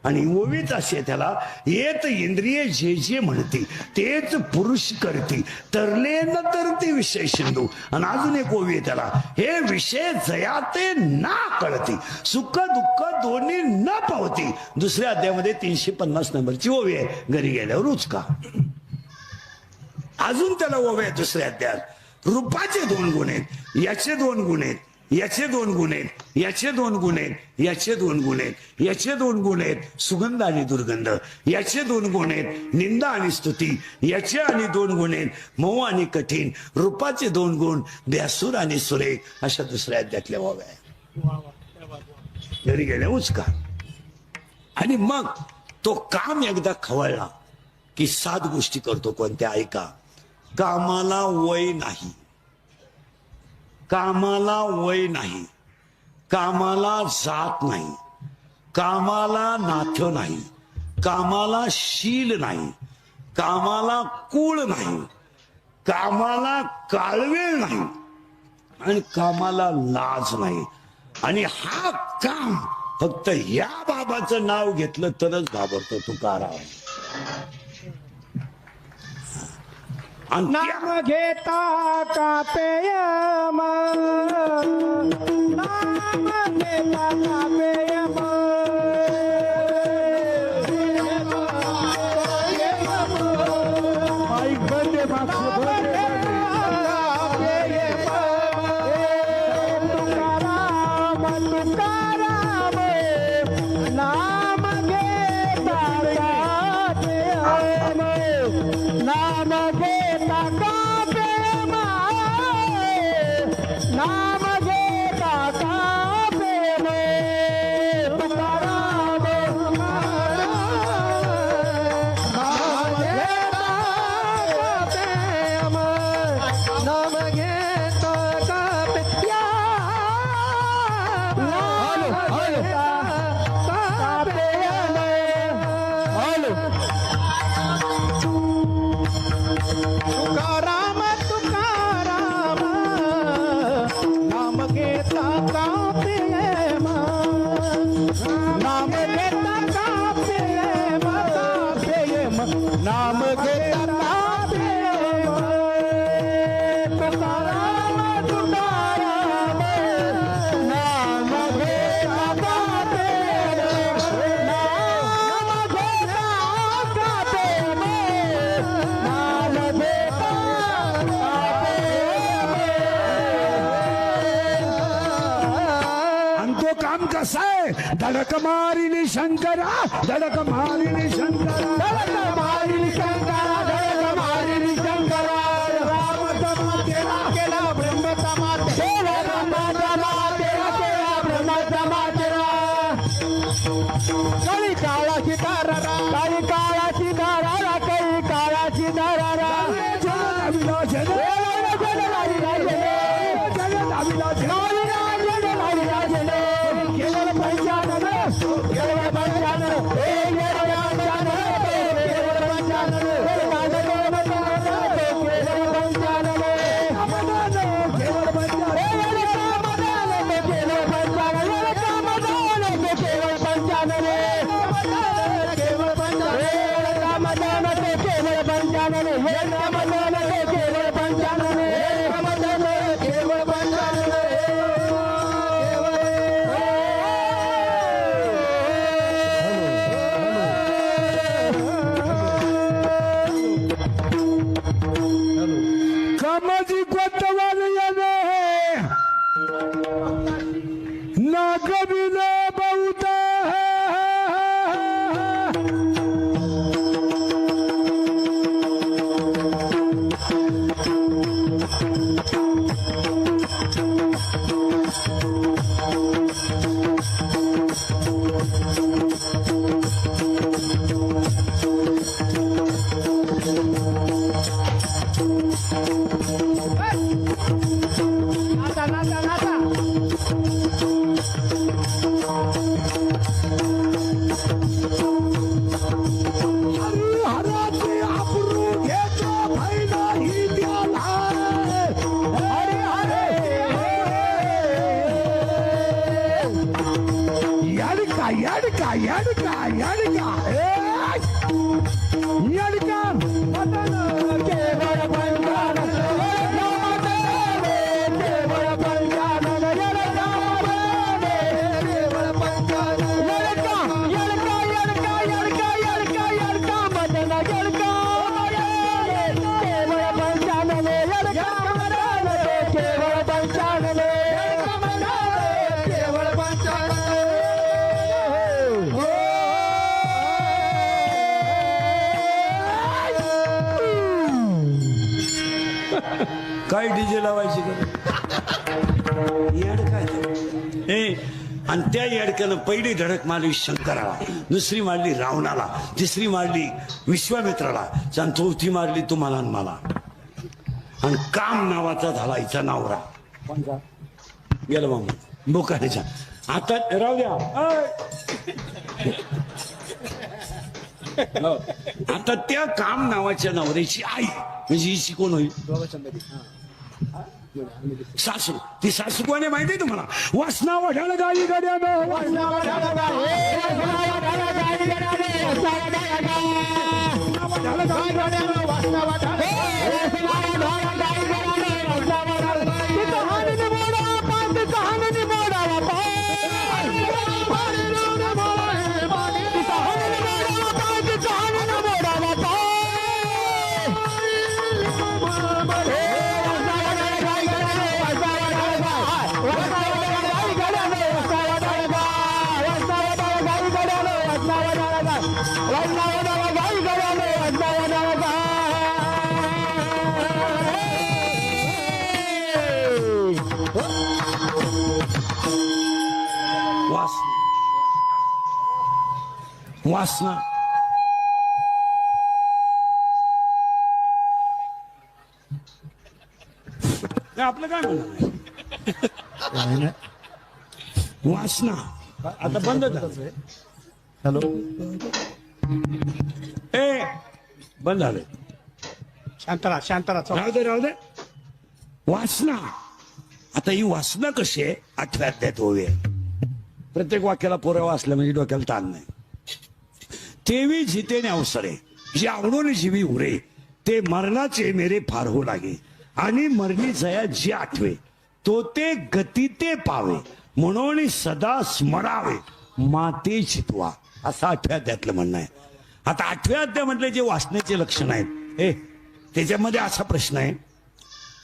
आणि ओवीच असे त्याला, येत इंद्रिय जे जे म्हणते तेच पुरुष करते, तरले न तरते विषय सिंधू. आणि अजून एक ओवी आहे त्याला, हे विषय जयाते ना कळते, सुख दुःख दोन्ही न पावती. दुसऱ्या अध्यायामध्ये 350 नंबरची ओवी आहे, घरी गेल्यावर उचका. अजून त्याला ओव्या आहे दुसऱ्या अध्यायात. रूपाचे 2 गुण आहेत, याचे 2 गुण आहेत, याचे 2 गुण आहेत, याचे 2 गुण आहेत, याचे 2 गुण आहेत, याचे 2 गुण आहेत, सुगंध आणि दुर्गंध. याचे 2 गुण आहेत, निंदा आणि स्तुती. याचे आणि 2 गुण आहेत, मऊ आणि कठीण. रूपाचे 2 गुण, ब्यासूर आणि सुरेख. अशा दुसऱ्या अध्यायातल्या ओव्या आहे. घरी गेल्या उचका. आणि मग तो काम एकदा खवळला की 7 गोष्टी करतो. कोणत्या? ऐका. कामाला वय नाही, कामाला वय नाही, कामाला जात नाही, कामाला नाथ नाही, कामाला शील नाही, कामाला कुळ नाही, कामाला काळवेळ नाही, आणि कामाला लाज नाही. आणि हा काम फक्त या बाबाचं नाव घेतलं तरच घाबरतो तुकाराम. नाम घेता कापेय नाम घेता कापेय बर्थडे मागचे बर्थडे तुकाराम तुकाराम नाम घेता कापे नाम घेता कापे नाम घेता कापे तुकाराम नाम घेता कापे तुकाराम तुकाराम नाम घेता कापे नाम घेता कापे नाम घेता कापे तुकाराम तुकाराम नाम घेता कापे नाम घेता कापे नाम घेता आणि तो काम कसा आहे धडक मारिनी शंकरा धडक मारिनी शंकरा धडक मारिनी शंकरा धडक मारिनी शंकरा राम समातेला केला ब्रह्म समातेला ब्रह्म समातेला केला ब्रह्म समातेला काळी काळाची दारारा काळी काळाची दारारा काळी काळाची दारारा केवळ पंचानन केवळ पंचानन कामाची कोतवाल याने नागविल बहुत नाता नाता नाता हराचे अप्रू घेतो फायदा ही द्याला हरे हरे याडका याडका याडका याडका याडका केवळ पंचानन केवळ पंचानन केवळ पंचानन येडका येडका येडका येडका येडका मदन येडका केवळ पंचानन येडका मदन केवळ पंचानन केवळ पंचानन काय डीजे लावायची का येड काय ए आणि त्या येडक्यानं पहिली धडक मारली शंकराला दुसरी मारली रावणाला तिसरी मारली विश्वामित्राला आणि चौथी मारली तुम्हाला आणि मला आणि काम नावाचा झाला हिचा नावरा गेलं मामा बोकाऱ्याच्या आता राहू द्या हो. आता त्या काम नावाच्या नवऱ्याची आई म्हणजे हिची कोण होईल सासू ती सासू कोण आहे माहिती तुम्हाला वासना वढाळ गाडी गाड्यानं वासना वढाळ वासना. आपलं काय म्हणणं आहे? वासना आता बंद झालं. हॅलो, ए बंद झालं. शांतरा राहू दे. वासना, आता ही वासना कशी आहे? 8व्या अध्यायात ओवी आहे. प्रत्येक वाक्याला पुरावा असला म्हणजे डोक्याला ताण नाही. तेवी जितेने अवसरे जे आवडून जीवी उरे ते मरणाचे मेरे फार हो लागे आणि मरणी जया जे आठवे तो ते गती ते पावे म्हणून सदा स्मरावे माते चितवा, असं 8व्या अध्यायातलं म्हणणं आहे. आता 8व्या अध्यायामधले जे वासनेचे लक्षण आहेत त्याच्यामध्ये असा प्रश्न आहे.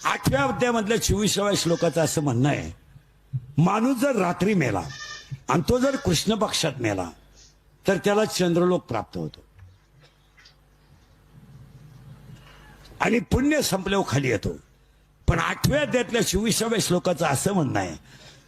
8व्या अध्यायामधल्या 24व्या श्लोकाचं असं म्हणणं आहे, माणूस जर रात्री मेला आणि तो जर कृष्ण पक्षात मेला तर त्याला चंद्रलोक प्राप्त होतो आणि पुण्य संपल्यावर खाली येतो. पण 8व्या अध्यायातल्या 24व्या श्लोकाचं असं म्हणणं आहे,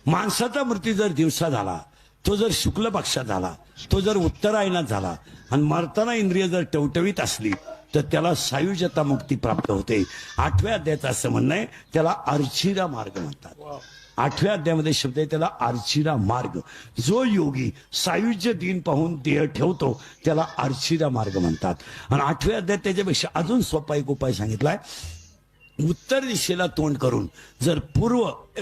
माणसाचा मृत्यू जर दिवसा झाला, तो जर शुक्ल पक्षात झाला, तो जर उत्तरायणात झाला आणि मरताना इंद्रिय जर टवटवीत असली तर त्याला सायुज्यता मुक्ती प्राप्त होते. 8व्या अध्यायाचं असं म्हणणं आहे, त्याला अर्चिरा मार्ग म्हणतात. 8व्या अध्यायामध्ये शब्द आहे त्याला अर्चिरा मार्ग. जो योगी सायुज्य दिन पाहून देह ठेवतो त्याला अर्चिरा मार्ग म्हणतात. आणि 8व्या अध्यायात त्याच्यापेक्षा अजून सोपा एक उपाय सांगितलाय. उत्तर दिशेला तोंड करून जर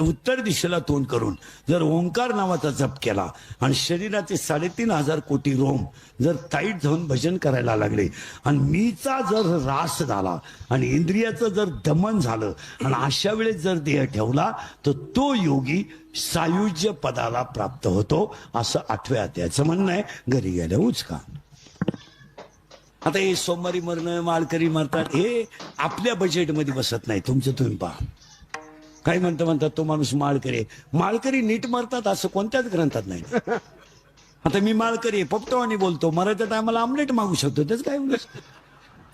उत्तर दिशेला तोंड करून जर ओंकार नावाचा जप केला आणि शरीराचे 3.5 कोटी रोम जर ताईट जाऊन भजन करायला लागले आणि मीचा जर रास झाला आणि इंद्रियाचं जर दमन झालं आणि अशा वेळेस जर देह ठेवला तर तो योगी सायुज्य पदाला प्राप्त होतो, असं 8व्या अध्यायाचं म्हणणं आहे. घरी गेल्या उचका. आता हे सोमवारी मरणं, माळकरी मरतात, हे आपल्या बजेटमध्ये बसत नाही. तुमचं तुम्ही पहा. काही म्हणतात तो माणूस माळकरी. माळकरी नीट मरतात असं कोणत्याच ग्रंथात नाही. आता मी माळकरी पप्पटवानी बोलतो, मरायच्या टायमाला आमलेट मागू शकतो, त्याच काय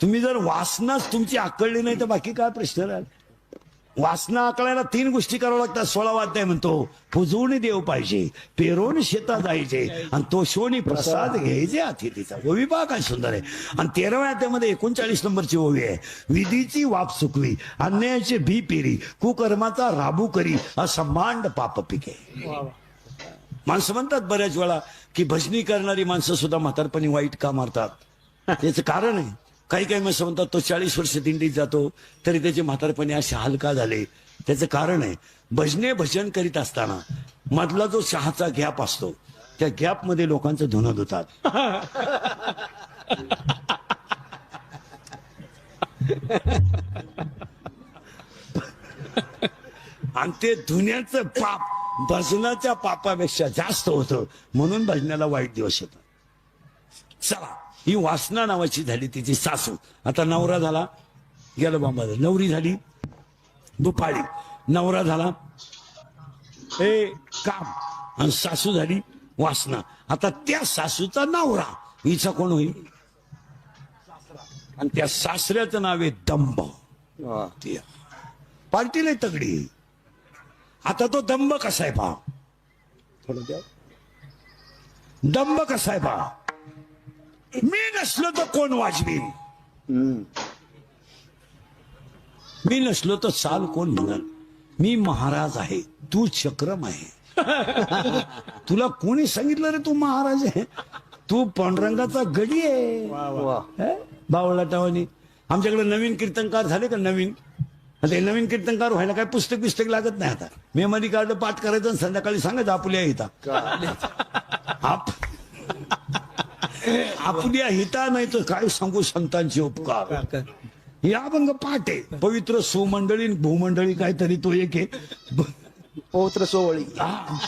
तुम्ही जर वासनाच तुमची आकळली नाही तर बाकी काय प्रश्न राहील. वासना आकळायला 3 गोष्टी कराव्या लागतात. 16वा अध्याय म्हणतो, पुजवून देव पाहिजे, पेरोन शेतात जायचे आणि तो शोनी प्रसाद घ्यायचे अतिथीचा. ओवी पहा काय सुंदर आहे. आणि 13व्या अध्यायामध्ये 39 नंबरची ओवी आहे, विधीची वाप चुकवी, अन्यायाचे भी पेरी, कुकर्माचा राबू करी, असं मांड पाप पिके. माणसं म्हणतात बऱ्याच वेळा की भजनी करणारी माणसं सुद्धा म्हातारपणी वाईट का मारतात. त्याचं कारण आहे. काही माणसं म्हणतात तो 40 वर्ष दिंडीत जातो तरी त्याचे म्हातारपणी असे हाल का झाले. त्याचं कारण आहे, भजन करीत असताना मधला जो चहाचा गॅप असतो त्या गॅप मध्ये लोकांचं धुणं धुतात. आणि ते धुण्याचं पाप भजनाच्या पापापेक्षा जास्त होतं, म्हणून भजनाला वाईट दिवस येतात. चला, ही वासना नावाची झाली तिची सासू. आता नवरा झाला गेला बाबा, नवरी झाली दुपाळी, नवरा झाला काम, आणि सासू झाली वासना. आता त्या सासूचा नवरा हिचा कोण होईल? आणि त्या सासऱ्याचं नाव आहे दंभ. पार्टीला तगडी. आता तो दंभ कसा आहे पहा, दंभ कसा आहे पहा. मी नसलो तर कोण वाजवीन, मी नसलो तर चाल कोण म्हणाल. मी महाराज आहे, तू चक्रम आहे. तुला कोणी सांगितलं रे तू महाराज आहे? तू पांडुरंगाचा गडी आहे. बावळाटावानी आमच्याकडे नवीन कीर्तनकार झाले का नवीन, ते नवीन कीर्तनकार व्हायला काय पुस्तक लागत नाही. आता मेमरी कार्ड पाठ करायचं आणि संध्याकाळी सांगायचं आपल्या हिता, आपल्या हिता नाही तर काय सांगू संतांचे उपकार. या अभंग पाठ आहे. पवित्र सुमंडळी भूमंडळी काहीतरी तो एक आहे, पवित्र सोवळी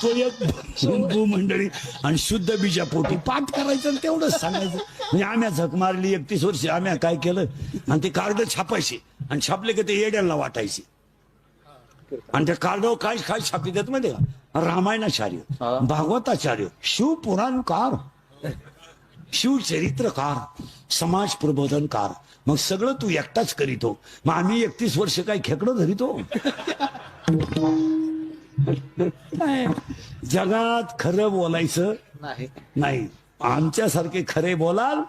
तो एक भूमंडळी आणि शुद्ध बीजापोटी पाठ करायचं आणि तेवढंच सांगायचं. म्हणजे आम्ही झक मारली 31 वर्ष, आम्ही काय केलं आणि ते कार्ड छापायचे आणि छापले की ते येड्यांना वाटायचे. आणि त्या कार्डावर काय काय छापी देत माहिती का? रामायणाचार्य, भागवताचार्य, शिवपुराणकार, शिवचरित्रकार, समाज प्रबोधनकार. मग सगळं तू एकटाच करीतो. मग आम्ही 31 वर्ष काय खेकडं धरितो? जगात खरं बोलायचं नाही. आमच्यासारखे खरे बोलाल,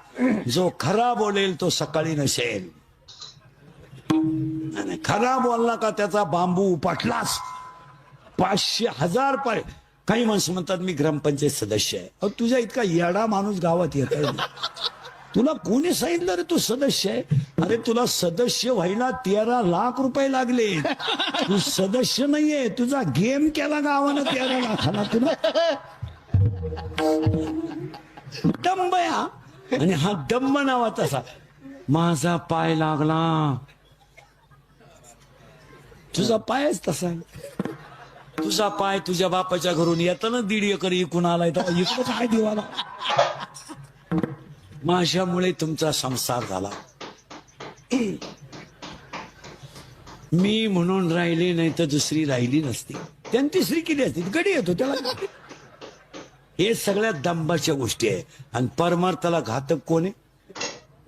जो खरा बोलेल तो सकाळी नसेल. आणि खरा बोलला का त्याचा बांबू उपटलाच. 500,000 पाय. काही माणसं म्हणतात मी ग्रामपंचायत सदस्य आहे. अहो तुझ्या इतका येडा माणूस गावात येत आहे. तुला कोणी सांगितलं रे तू सदस्य आहे? अरे तुला सदस्य व्हायला 13 लाख रुपये लागले. तू सदस्य नाहीये, तुझा गेम केला गावानं 13 लाखाला. तुला दंब आहे हा. आणि हा दंब नावाचा असा, माझा पाय लागला. तुझा पायच तसा आहे. तुझा पाय तुझ्या बापाच्या घरून येताना 1.5 एकर इकून आलाय, तर इकडं काय दिवाला. माझ्यामुळे तुमचा संसार झाला. मी म्हणून राहिले नाही तर दुसरी राहिली नसती. त्याने तिसरी केली असती, गडी येतो त्याला. हे सगळ्या दंबाच्या गोष्टी आहे. आणि परमार्थाला घातक कोण आहे?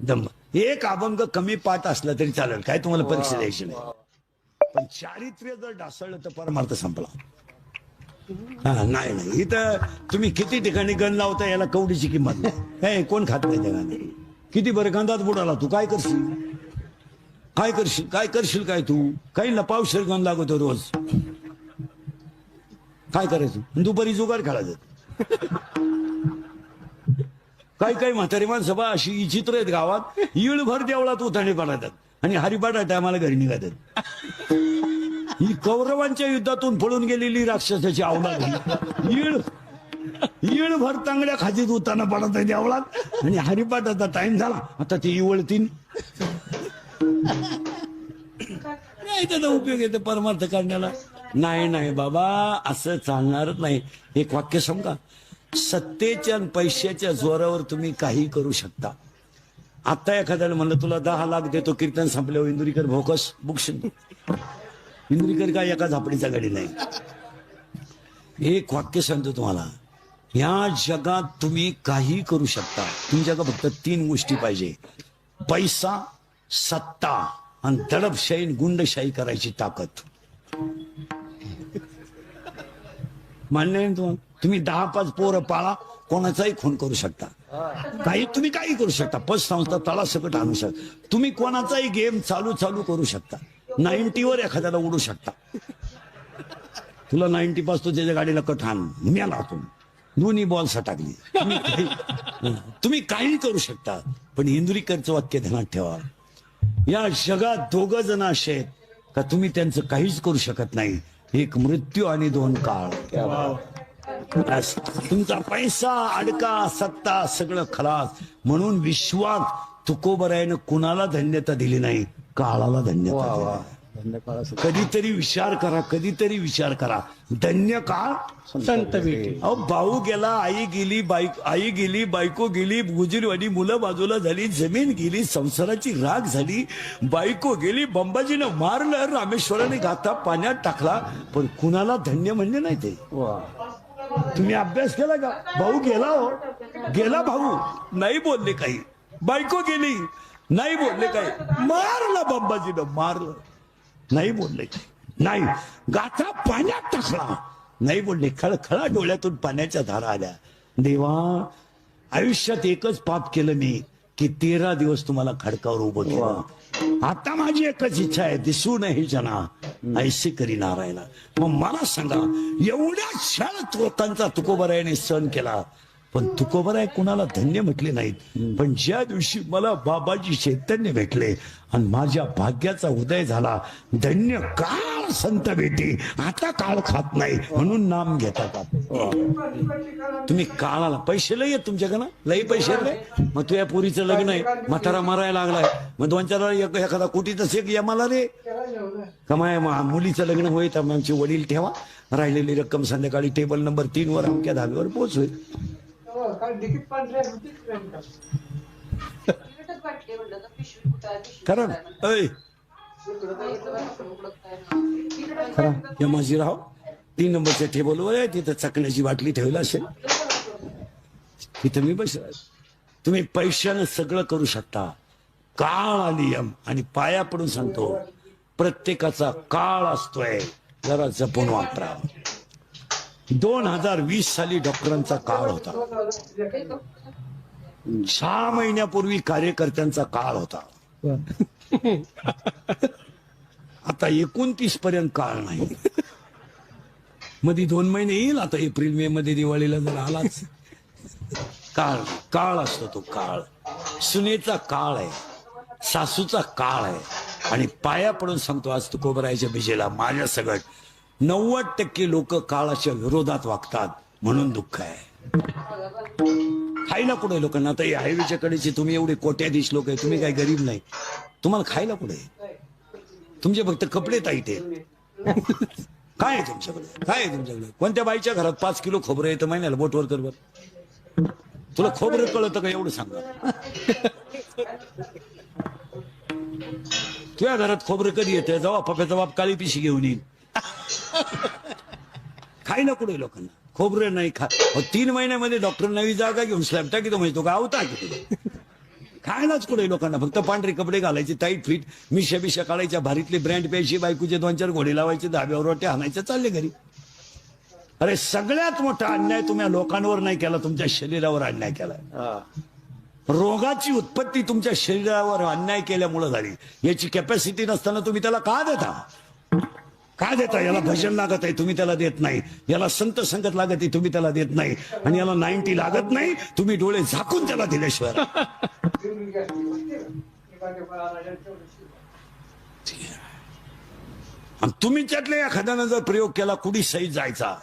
दंब. एक अभंग कमी पाठ असला तरी चालेल, काय तुम्हाला परीक्षा द्यायची नाही. पण चारित्र्य जर ढासळलं तर परमार्थ संपला. हा नाही नाही, इथं तुम्ही किती ठिकाणी गण लावता, याला कवडीची किंमत नाही. कोण खात नाही त्या गाणी. किती बरं गंधात बुडाला, तू काय करशील? काय करशील? काय करशील? काय तू काही लपावशीर गण लागतो रोज. काय करायचं? दुपारी जुगार खेळायचं. काही म्हातारी माणसं बा अशी विचित्र आहेत गावात. इळभर देवळात उताणे पडतात आणि हरिपाठा टायमाला घरी निघतात. ही कौरवांच्या युद्धातून पळून गेलेली राक्षसाची अवलाद. इळभर तांगड्या खाजीत उताना पडत आहे देवळात आणि हरिपाठाचा टाइम झाला, आता ते इवळतीन. नाही त्याचा उपयोग येते परमार्थ करण्याला. नाही नाही बाबा, असं चालणारच नाही. एक वाक्य सांगा, सत्तेच्या आणि पैशाच्या जोरावर तुम्ही काही करू शकता. आता एखाद्याला म्हणलं तुला 10 लाख देतो, कीर्तन संपल्यावर इंदुरीकर भोकस बुकशील. इंदुरीकर काय एका झापडीचा गाडी नाही. एक वाक्य सांगतो तुम्हाला, या जगात तुम्ही काही करू शकता. तुमच्याकडे फक्त 3 गोष्टी पाहिजे: पैसा, सत्ता आणि दडपशाही गुंडशाही करायची ताकद. मान्य आहे तुम्हाला? तुम्ही 10-5 पोरं पाळा, कोणाचाही खून करू शकता. तुम्ही काही करू शकता. पतसंस्था तळासकट आणू शकता. तुम्ही कोणाचाही गेम चालू करू शकता. 90वर एखाद्याला उडू शकता. तुला 90 पास तो त्याच्या गाडीला कट हाण, मेला तो, दोन्ही बॉल सटाकली. तुम्ही काही करू शकता. पण इंदुरीकरचं वाक्य ध्यानात ठेवा, या जगात 2 जण असे आहेत का तुम्ही त्यांचं काहीच करू शकत नाही. एक मृत्यू आणि 2 काळ. तुमचा पैसा, अडका, सत्ता सगळं खलास. म्हणून विश्वात तुकोबरायनं कुणाला धन्यता दिली नाही, काळाला धन्यता दिली. कधीतरी विचार करा, कधीतरी विचार करा. धन्य काळ संत भेटे. अहो भाऊ गेला, आई गेली, बायको गेली, गुजरीवाडी मुलं बाजूला झाली, जमीन गेली, संसाराची राख झाली, बायको गेली, बंबाजीनं मारलं, रामेश्वराने गाथा पाण्यात टाकला. पण कुणाला धन्य म्हणले नाही ते. तुम्ही अभ्यास केला का? भाऊ गेला, हो गेला भाऊ, नाही बोलले काही. बायको गेली, नाही बोलले काही. मारलं बंबाजीनं, मारलं, नाही बोलले. नाही, गाथा पाण्यात टाकला, नाही बोलले. खळखळा डोळ्यातून पाण्याच्या धारा आल्या. देवा, आयुष्यात एकच पाप केलं मी, की 13 दिवस तुम्हाला खडकावर उभं केलं. आता माझी एकच इच्छा आहे, दिसू नये जना ऐसे करी नारायणा. मग मला सांगा, एवढ्या क्षण लोकांचा तुकोबरायाने सण केला, पण तुकोबराय कुणाला धन्य म्हटले नाहीत. पण ज्या दिवशी मला बाबाजी चैतन्य भेटले आणि माझ्या भाग्याचा उदय झाला, धन्य काळ संत भेटी, आता काळ खात नाही म्हणून नाम घेतात. तुम्ही काळाला पैसे लय आहेत तुमच्याकडे ना, लई पैसे आहेत. मग तुझ्या पुरीचं लग्न आहे, म्हातारा मरायला लागलाय, मग 2-4 एखादा कोटीचा चेक यमाला रे कमाय. मुलीचं लग्न होईल तर आमचे वडील ठेवा, राहिलेली रक्कम संध्याकाळी टेबल नंबर 3 वर अमक्या धाब्यावर पोहोचवेल. खरं यमाजीराव 3 नंबरच्या टेबलवर आहे, तिथं चकण्याची बाटली ठेवली असेल, तिथं मी बसला. तुम्ही पैशानं सगळं करू शकता. काळ आणि यम. आणि पाया पडून सांगतो, प्रत्येकाचा काळ असतोय, जरा जपून वापरा. 2020 साली डॉक्टरांचा काळ होता. 6 महिन्यापूर्वी कार्यकर्त्यांचा काळ होता. आता 29 पर्यंत काळ नाही. मध्ये 2 महिने येईल. आता एप्रिल मे मध्ये दिवाळीला जर आलाच काळ. काळ असतो तो काळ. सुनेचा काळ आहे, सासूचा काळ आहे. आणि पाया पडून सांगतो आज तुकोबरायच्या बिजेला माझ्या सगळं 90% लोक काळाच्या विरोधात वागतात म्हणून दुःख आहे. खायला कुठे लोकांना? आता हायवेच्या कडेचे तुम्ही एवढे कोट्याधीश लोक आहे, तुम्ही काय गरीब नाही. तुम्हाला खायला कुठे? तुमचे फक्त कपडे टाईट आहेत. काय आहे तुमच्याकडे? काय आहे तुमच्याकडे? कोणत्या बाईच्या घरात 5 किलो खोबरं येतं महिन्याला? बोटवर कर बर. तुला खोबरं कळतं का एवढं सांगा. तुझ्या घरात खोबरं कधी येतं? जेव्हा पप्याचा बाप काळी पिशी घेऊन येईल. खायला कुठे लोकांना? खोबरं नाही खा. 3 महिन्यामध्ये डॉक्टर नवी जागा घेऊन स्लॅब टाकी तो म्हणजे तो गावता की तुला. खायलाच कुठे लोकांना? फक्त पांढरे कपडे घालायचे, टाईट फिट, मिशा बिशा काढायच्या, भारीतले ब्रँड प्यायची, बायकोचे 2-4 घोडे लावायचे, धाब्यावर रोट्या आणायच्या, चालले घरी. अरे सगळ्यात मोठा अन्याय तुम्ही लोकांवर नाही केला, तुमच्या शरीरावर अन्याय केला. रोगाची उत्पत्ती तुमच्या शरीरावर अन्याय केल्यामुळे झाली. याची कॅपॅसिटी नसताना तुम्ही त्याला का देता? का देता? याला भजन लागत आहे, तुम्ही त्याला देत नाही. याला संत संगत लागत आहे, तुम्ही त्याला देत नाही. आणि याला 90 लागत नाही, तुम्ही डोळे झाकून त्याला दिल्याशिवाय. आणि तुम्ही त्यातल्या एखाद्यानं जर प्रयोग केला, कुडी सहित जायचा.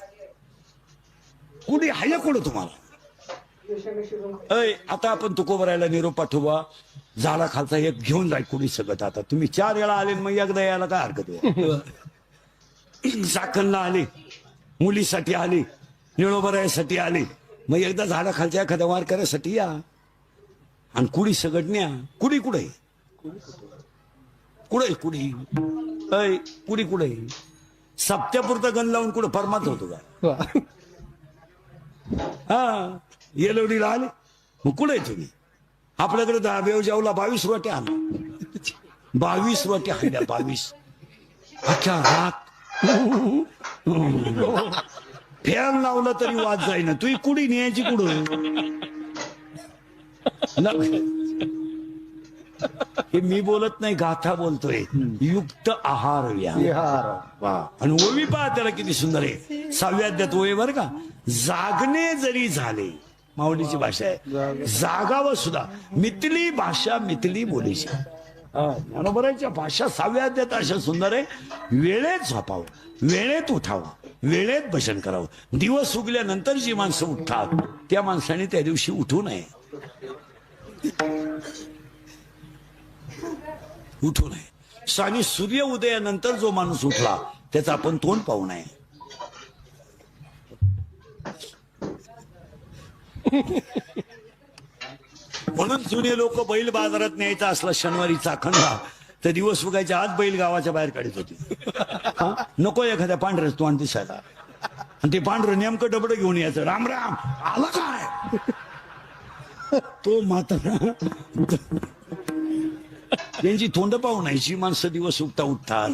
कुडी हाय कुठं तुम्हाला? आता आपण तुकोबरायला निरोप पाठवा, झाडा खालचा एक घेऊन जाय कुडी सगळं. आता तुम्ही 4 वेळा आले, मग एकदा यायला काय हरकत आहे? चाकणला आले, मुलीसाठी आले, निळोबरायासाठी आले, मग एकदा झाडा खालच्या एखाद्या वारकऱ्यासाठी या. आणि कुडी सगट न्या. कुडी कुठे? कुठे कुडी? कुडी कुठे? सप्त्यापुरता गण लावून कुठं परमात होतो का? हा येलवडीला आले, मग कुठे तुम्ही? आपल्याकडे बेवजावला 22 रोट्या आणा. 22 रोट्या आणल्या. 22 अख्ख्या रात फॅन लावला तरी वाद जाईना. तुही कुडी न्यायची कुठं? हे मी बोलत नाही, गाथा बोलतोय. युक्त आहार विहार. आणि ओवी पहा त्याला किती सुंदर आहे. 6व्या अध्यायात ओवी बर का. जागणे जरी झाले, माऊलीची भाषा आहे, जागावं सुद्धा. मिथली भाषा मिथली बोलीची. बरोबरच्या भाषा 6व्या अध्यायात अशा सुंदर आहे. वेळेत झोपावं, वेळेत उठावं, वेळेत भजन करावं. दिवस उगल्यानंतर जी माणसं उठतात त्या माणसाने त्या दिवशी उठू नये. उठू नये. आणि सूर्य उदयानंतर जो माणूस उठला त्याचा आपण तोंड पाहू नये. म्हणून जुने लोक बैल बाजारात न्यायचा असला शनिवारी चाखणला तर दिवस उगायच्या आत बैल गावाच्या बाहेर काढत होती. नको एखाद्या पांढऱ्याच तोंड दिसायला. आणि ते पांढरं नेमकं डबडं घेऊन यायचं. राम राम आला काय? तो मात्र त्यांची तोंड पाहू नाहीची माणसं दिवस उठता उठतात,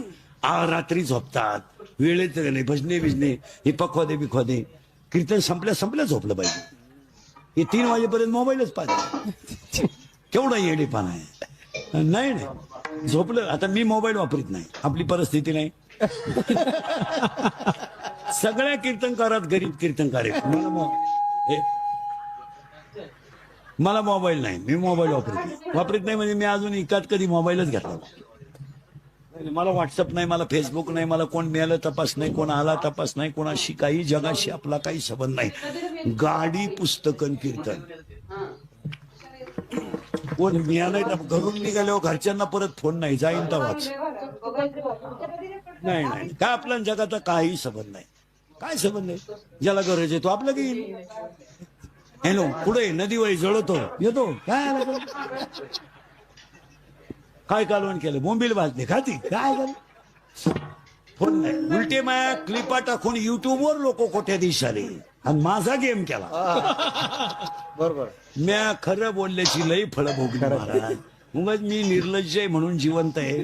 रात्री झोपतात, वेळेत नाही. भजने बिजने हे पखवादे बिखवादे, कीर्तन संपल्या झोपलं पाहिजे. हे 3 वाजेपर्यंत मोबाईलच पाहिजे. केवढा येडेपणा आहे. नाही नाही झोपलं. आता मी मोबाईल वापरीत नाही, आपली परिस्थिती नाही. सगळ्या कीर्तनकारात गरीब कीर्तनकार आहेत. मला मोबाईल नाही, मी मोबाईल वापरीत नाही. म्हणजे मी अजून एकात कधी मोबाईलच घेतला. मला व्हॉट्सअप नाही, मला फेसबुक नाही, मला कोण मिळालं तपास नाही, कोण आला तपास नाही, कोणाशी काही जगाशी आपला काही संबंध नाही. गाडी पुस्तकन कीर्तन कोण मिळालं घरून निघाल्यावर घरच्यांना परत फोन नाही, जाईन तवाच. नाही काय आपल्या जगाचा काही संबंध नाही. काय संबंध आहे? ज्याला गरज आहे तो आपलं घेईल. हॅलो पुढे नदीवळी जळतो येतो. काय कालवण केलं? बोंबील भाजले खाती काय झालं? फोन नाही. उलटे माया क्लिपा टाकून युट्यूबवर लोक कोट्याधीश आले आणि माझा गेम केला. बरोबर. म्या खरं बोलल्याची लई फळं भोगली महाराज. मग मी निर्लज्ज आहे म्हणून जिवंत आहे.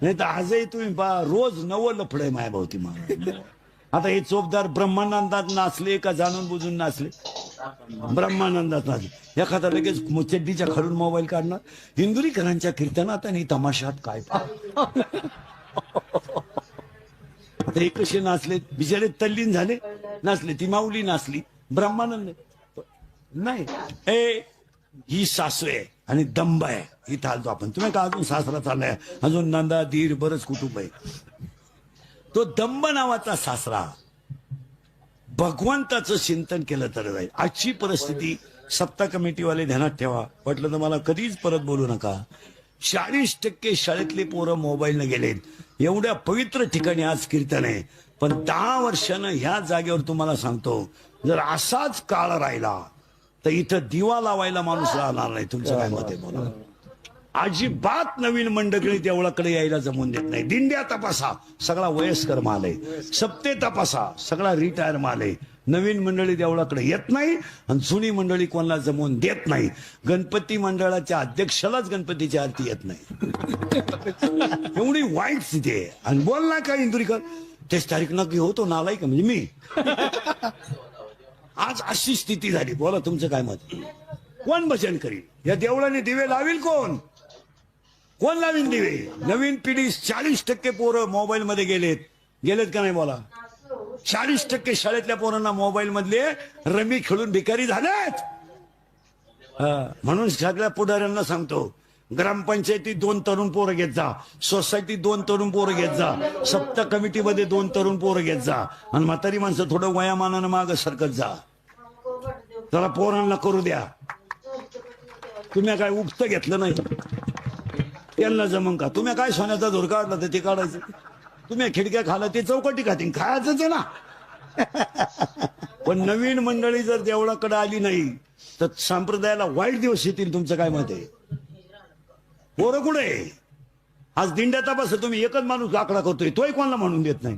नाही तर आजही तुम्ही पहा रोज 9 लफडं आहे मायाभोवती महाराज. आता हे चोपदार ब्रह्मानंदात नाचले का जाणून बुजून नाचले? ब्रह्मानंदाचा एखादा लगेच चड्डीच्या खालून मोबाईल काढणार. इंदुरीकरांच्या कीर्तनात आणि तमाशात काय आता एक कसे नाचले बिचारे, तल्लीन झाले, नाचले. ती माऊली नाचली, ब्रह्मानंद नाही. ही सासू आहे आणि दंब आहे. इथं आलतो आपण. तुम्ही का अजून सासरा चाललाय, अजून नंदा दीर बरंच कुटुंब आहे. तो दंब नावाचा सासरा भगवंताचं चिंतन केलं तर जाईल. आजची परिस्थिती सप्ताह कमिटीवाले ध्यानात ठेवा. वाटलं तर मला कधीच परत बोलू नका. 40% शाळेतले पोरं मोबाईलने गेलेत. एवढ्या पवित्र ठिकाणी आज कीर्तन आहे, पण 10 वर्षानं ह्या जागेवर तुम्हाला सांगतो, जर असाच काळ राहिला तर इथं दिवा लावायला माणूस राहणार नाही. तुमचं काय मत आहे बोला. अजिबात नवीन मंडळी देवळाकडे यायला जमून देत नाही. दिंड्या तपासा, सगळा वयस्कर माल आहे. सप्ते तपासा, सगळा रिटायर माल आहे. नवीन मंडळी देवळाकडे येत नाही आणि जुनी मंडळी कोणाला जमवून देत नाही. गणपती मंडळाच्या अध्यक्षालाच गणपतीची आरती येत नाही. एवढी वाईट स्थिती आहे. आणि बोल ना काय इंदुरीकर, तेच तारीख नक्की होतो नालाय का म्हणजे मी. आज अशी स्थिती झाली. बोला तुमचं काय मत. कोण भजन करील या देवळाने? दिवे लावील कोण? कोण लावीन दिवे? नवीन पिढी 40% पोरं मोबाईल मध्ये गेलेत का नाही बोला. 40% शाळेतल्या पोरांना मोबाईल मधले रमी खेळून भिकारी झालेत. म्हणून सगळ्या पुढाऱ्यांना सांगतो, ग्रामपंचायतीत 2 तरुण पोरं घेत जा, सोसायटीत 2 तरुण पोरं घेत जा, सप्ताह कमिटीमध्ये 2 तरुण पोरं घेत जा, आणि म्हातारी माणसं थोडं वयामानानं मागं सरकत जा. त्याला पोरांना करू द्या. तुम्ही काय उगत घेतलं नाही, त्यांना जमन का? तुम्ही काय सोन्याचा धोर काढला तर ते काढायचं. तुम्ही खिडक्या खाला ते चौकटी खातील, खायचंच आहे ना. पण नवीन मंडळी जर देवळाकडे आली नाही तर संप्रदायाला वाईट दिवस येतील. तुमचं काय मत आहे? पोरं कुठे? आज दिंड्या तपास तुम्ही एकच माणूस आकडा करतोय, तोही कोणाला म्हणून देत नाही.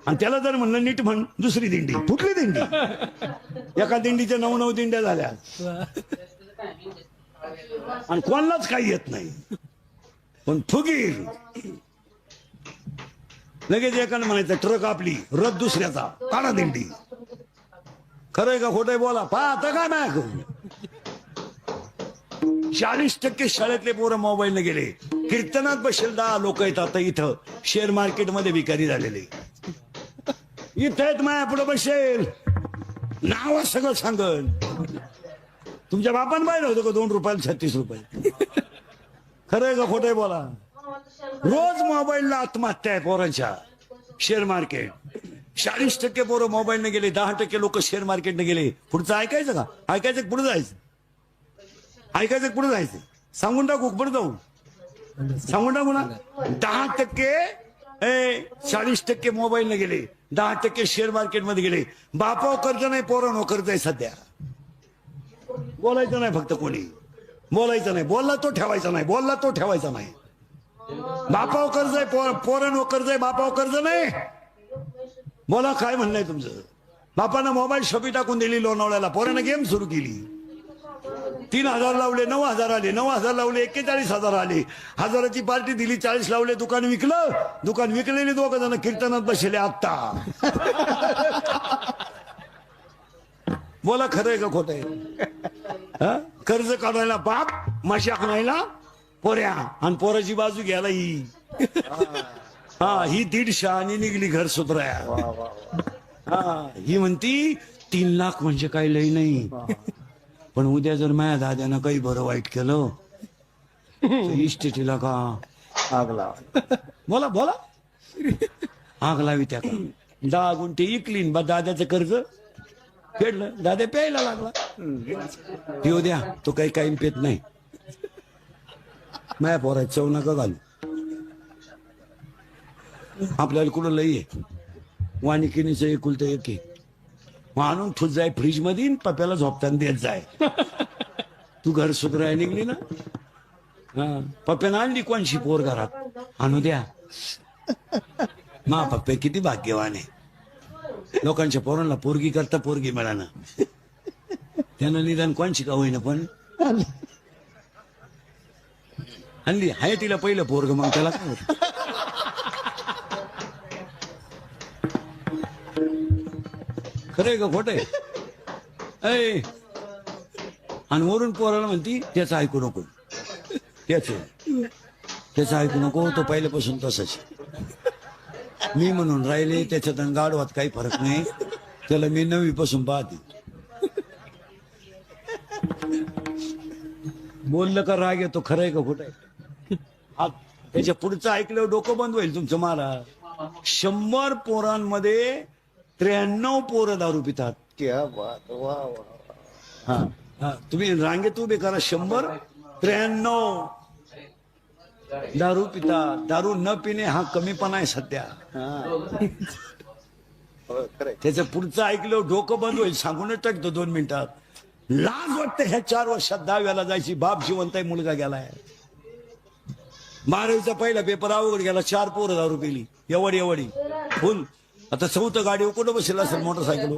आणि त्याला जर म्हणलं नीट म्हण, दुसरी दिंडी फुटली. दिंडी एका दिंडीच्या 9 दिंड्या झाल्या आणि कोणालाच काही येत नाही. पण फुगीर लगेच एकाने म्हणायचं ट्रक आपली, रथ दुसऱ्याचा, काढा दिंडी. खरंय का खोटंय बोला. पाहता काय नाही करून. 40% शाळेतले पोरं मोबाईलने गेले. कीर्तनात बसेल 10 लोक आहेत. आता इथं शेअर मार्केटमध्ये भिकारी झालेले इथं आहेत. माया पुढे बसेल, नाव सगळं सांगल. तुमच्या बापान पाहिलं होतं का 2 रुपयाला 36 रुपये? खरंय का खोटंय बोला. रोज मोबाईलला आत्महत्या आहे पोरांच्या. शेअर मार्केट 40% पोरं मोबाईलने गेले, 10% लोक शेअर मार्केटने गेले. पुढचं ऐकायचं का? ऐकायचं पुढे जायचं. ऐकायचं पुढे जायचं. सांगून टाकू पुढे जाऊ. सांगून टाकू ना. 10% 40% मोबाईलने गेले, 10% शेअर मार्केटमध्ये गेले. बापाव कर्ज नाही, पोरांनो कर्ज आहे सध्या. बोलायचं नाही फक्त, कोणी बोलायचं नाही. बोलला तो ठेवायचा नाही, बोलला तो ठेवायचा नाही. बापाव कर्ज आहे, पोरांनो कर्ज आहे, बापाव कर्ज नाही. बोला काय म्हणणं आहे तुमचं? बापानं मोबाईल शॉपी टाकून दिली लोणावळ्याला, पोरानं गेम सुरू केली. 3,000 लावले, 9,000 आले, 9,000 लावले, 41,000 आले. 1,000ची पार्टी दिली, 40 लावले, दुकान विकलं. दुकान विकलेले 2 जण कीर्तनात बसले आत्ता. बोला खरंय का खोटंय? कर्ज काढायला बाप, माशी आणायला पोऱ्या, आणि पोराची बाजू घ्यायला ही. ही 150 आणि निघली घर सुधराया. ही म्हणती 3 लाख म्हणजे काही लई नाही, पण उद्या जर माझ्या दाद्यानं काही बरं वाईट केलं इस्टेटीला का आग लावा. बोला बोला. आग लावी त्या का? 10 गुंठे इकलीन बा, दाद्याचं कर्ज फेडलं. दादा प्यायला लागला. पिऊ द्या, तो काही पेत नाही. माया पोरात चव नका घालू. आपल्याला कुठं लई आहे. वाणिकिनीचं एकुलतं एक आहे. आणून ठुत जाय फ्रीज मध्ये, पप्याला झोपताना देत जाय. तू घर सुधराय निघली ना. पप्यानं आणली कोणशी पोर घरात, आणू द्या. मा पप्पे किती भाग्यवान आहे. लोकांच्या पोरांना पोरगी करता पोरगी मिळाना. त्यानं निदान कोणशी का होईना पण आणली. हाय तिला पहिलं पोरग, मग त्याला काय होत. खरंय का खोटंय? ऐ आणि वरून पोराला म्हणती त्याचं ऐकू नको, त्याचं ऐकू नको, तो पहिल्यापासून तसंच. मी म्हणून राहिले त्याच्यात आणि गाढवात काही फरक नाही, त्याला मी 9वी पासून पाहते. बोललं का राग येतो, खरं आहे का खोटं आहे? त्याच्या पुढचं ऐकल्यावर डोकं बंद होईल तुमचं. मला 100 पोरांमध्ये 93 पोरं दारू पितात. क्या बात, वा वा. हा, तुम्ही रांगेत उभे करा, 100-93 दारू पितात. दारू न पिणे हा कमीपणा आहे सध्या. त्याच्या पुढचं ऐकल्यावर डोकं बंद होईल, सांगूनच टाकतो 2 मिनिटात. लाज वाटते ह्या 4 वर्षात 10व्याला जायची. बाप जिवंत आहे, मुलगा गेलाय. 12वीचा पहिला पेपर अवघड गेला, 4 पोरं दारू पिली, एवढी फुल. आता 4थं गाडी कुठं बसेल असेल मोटरसायकल.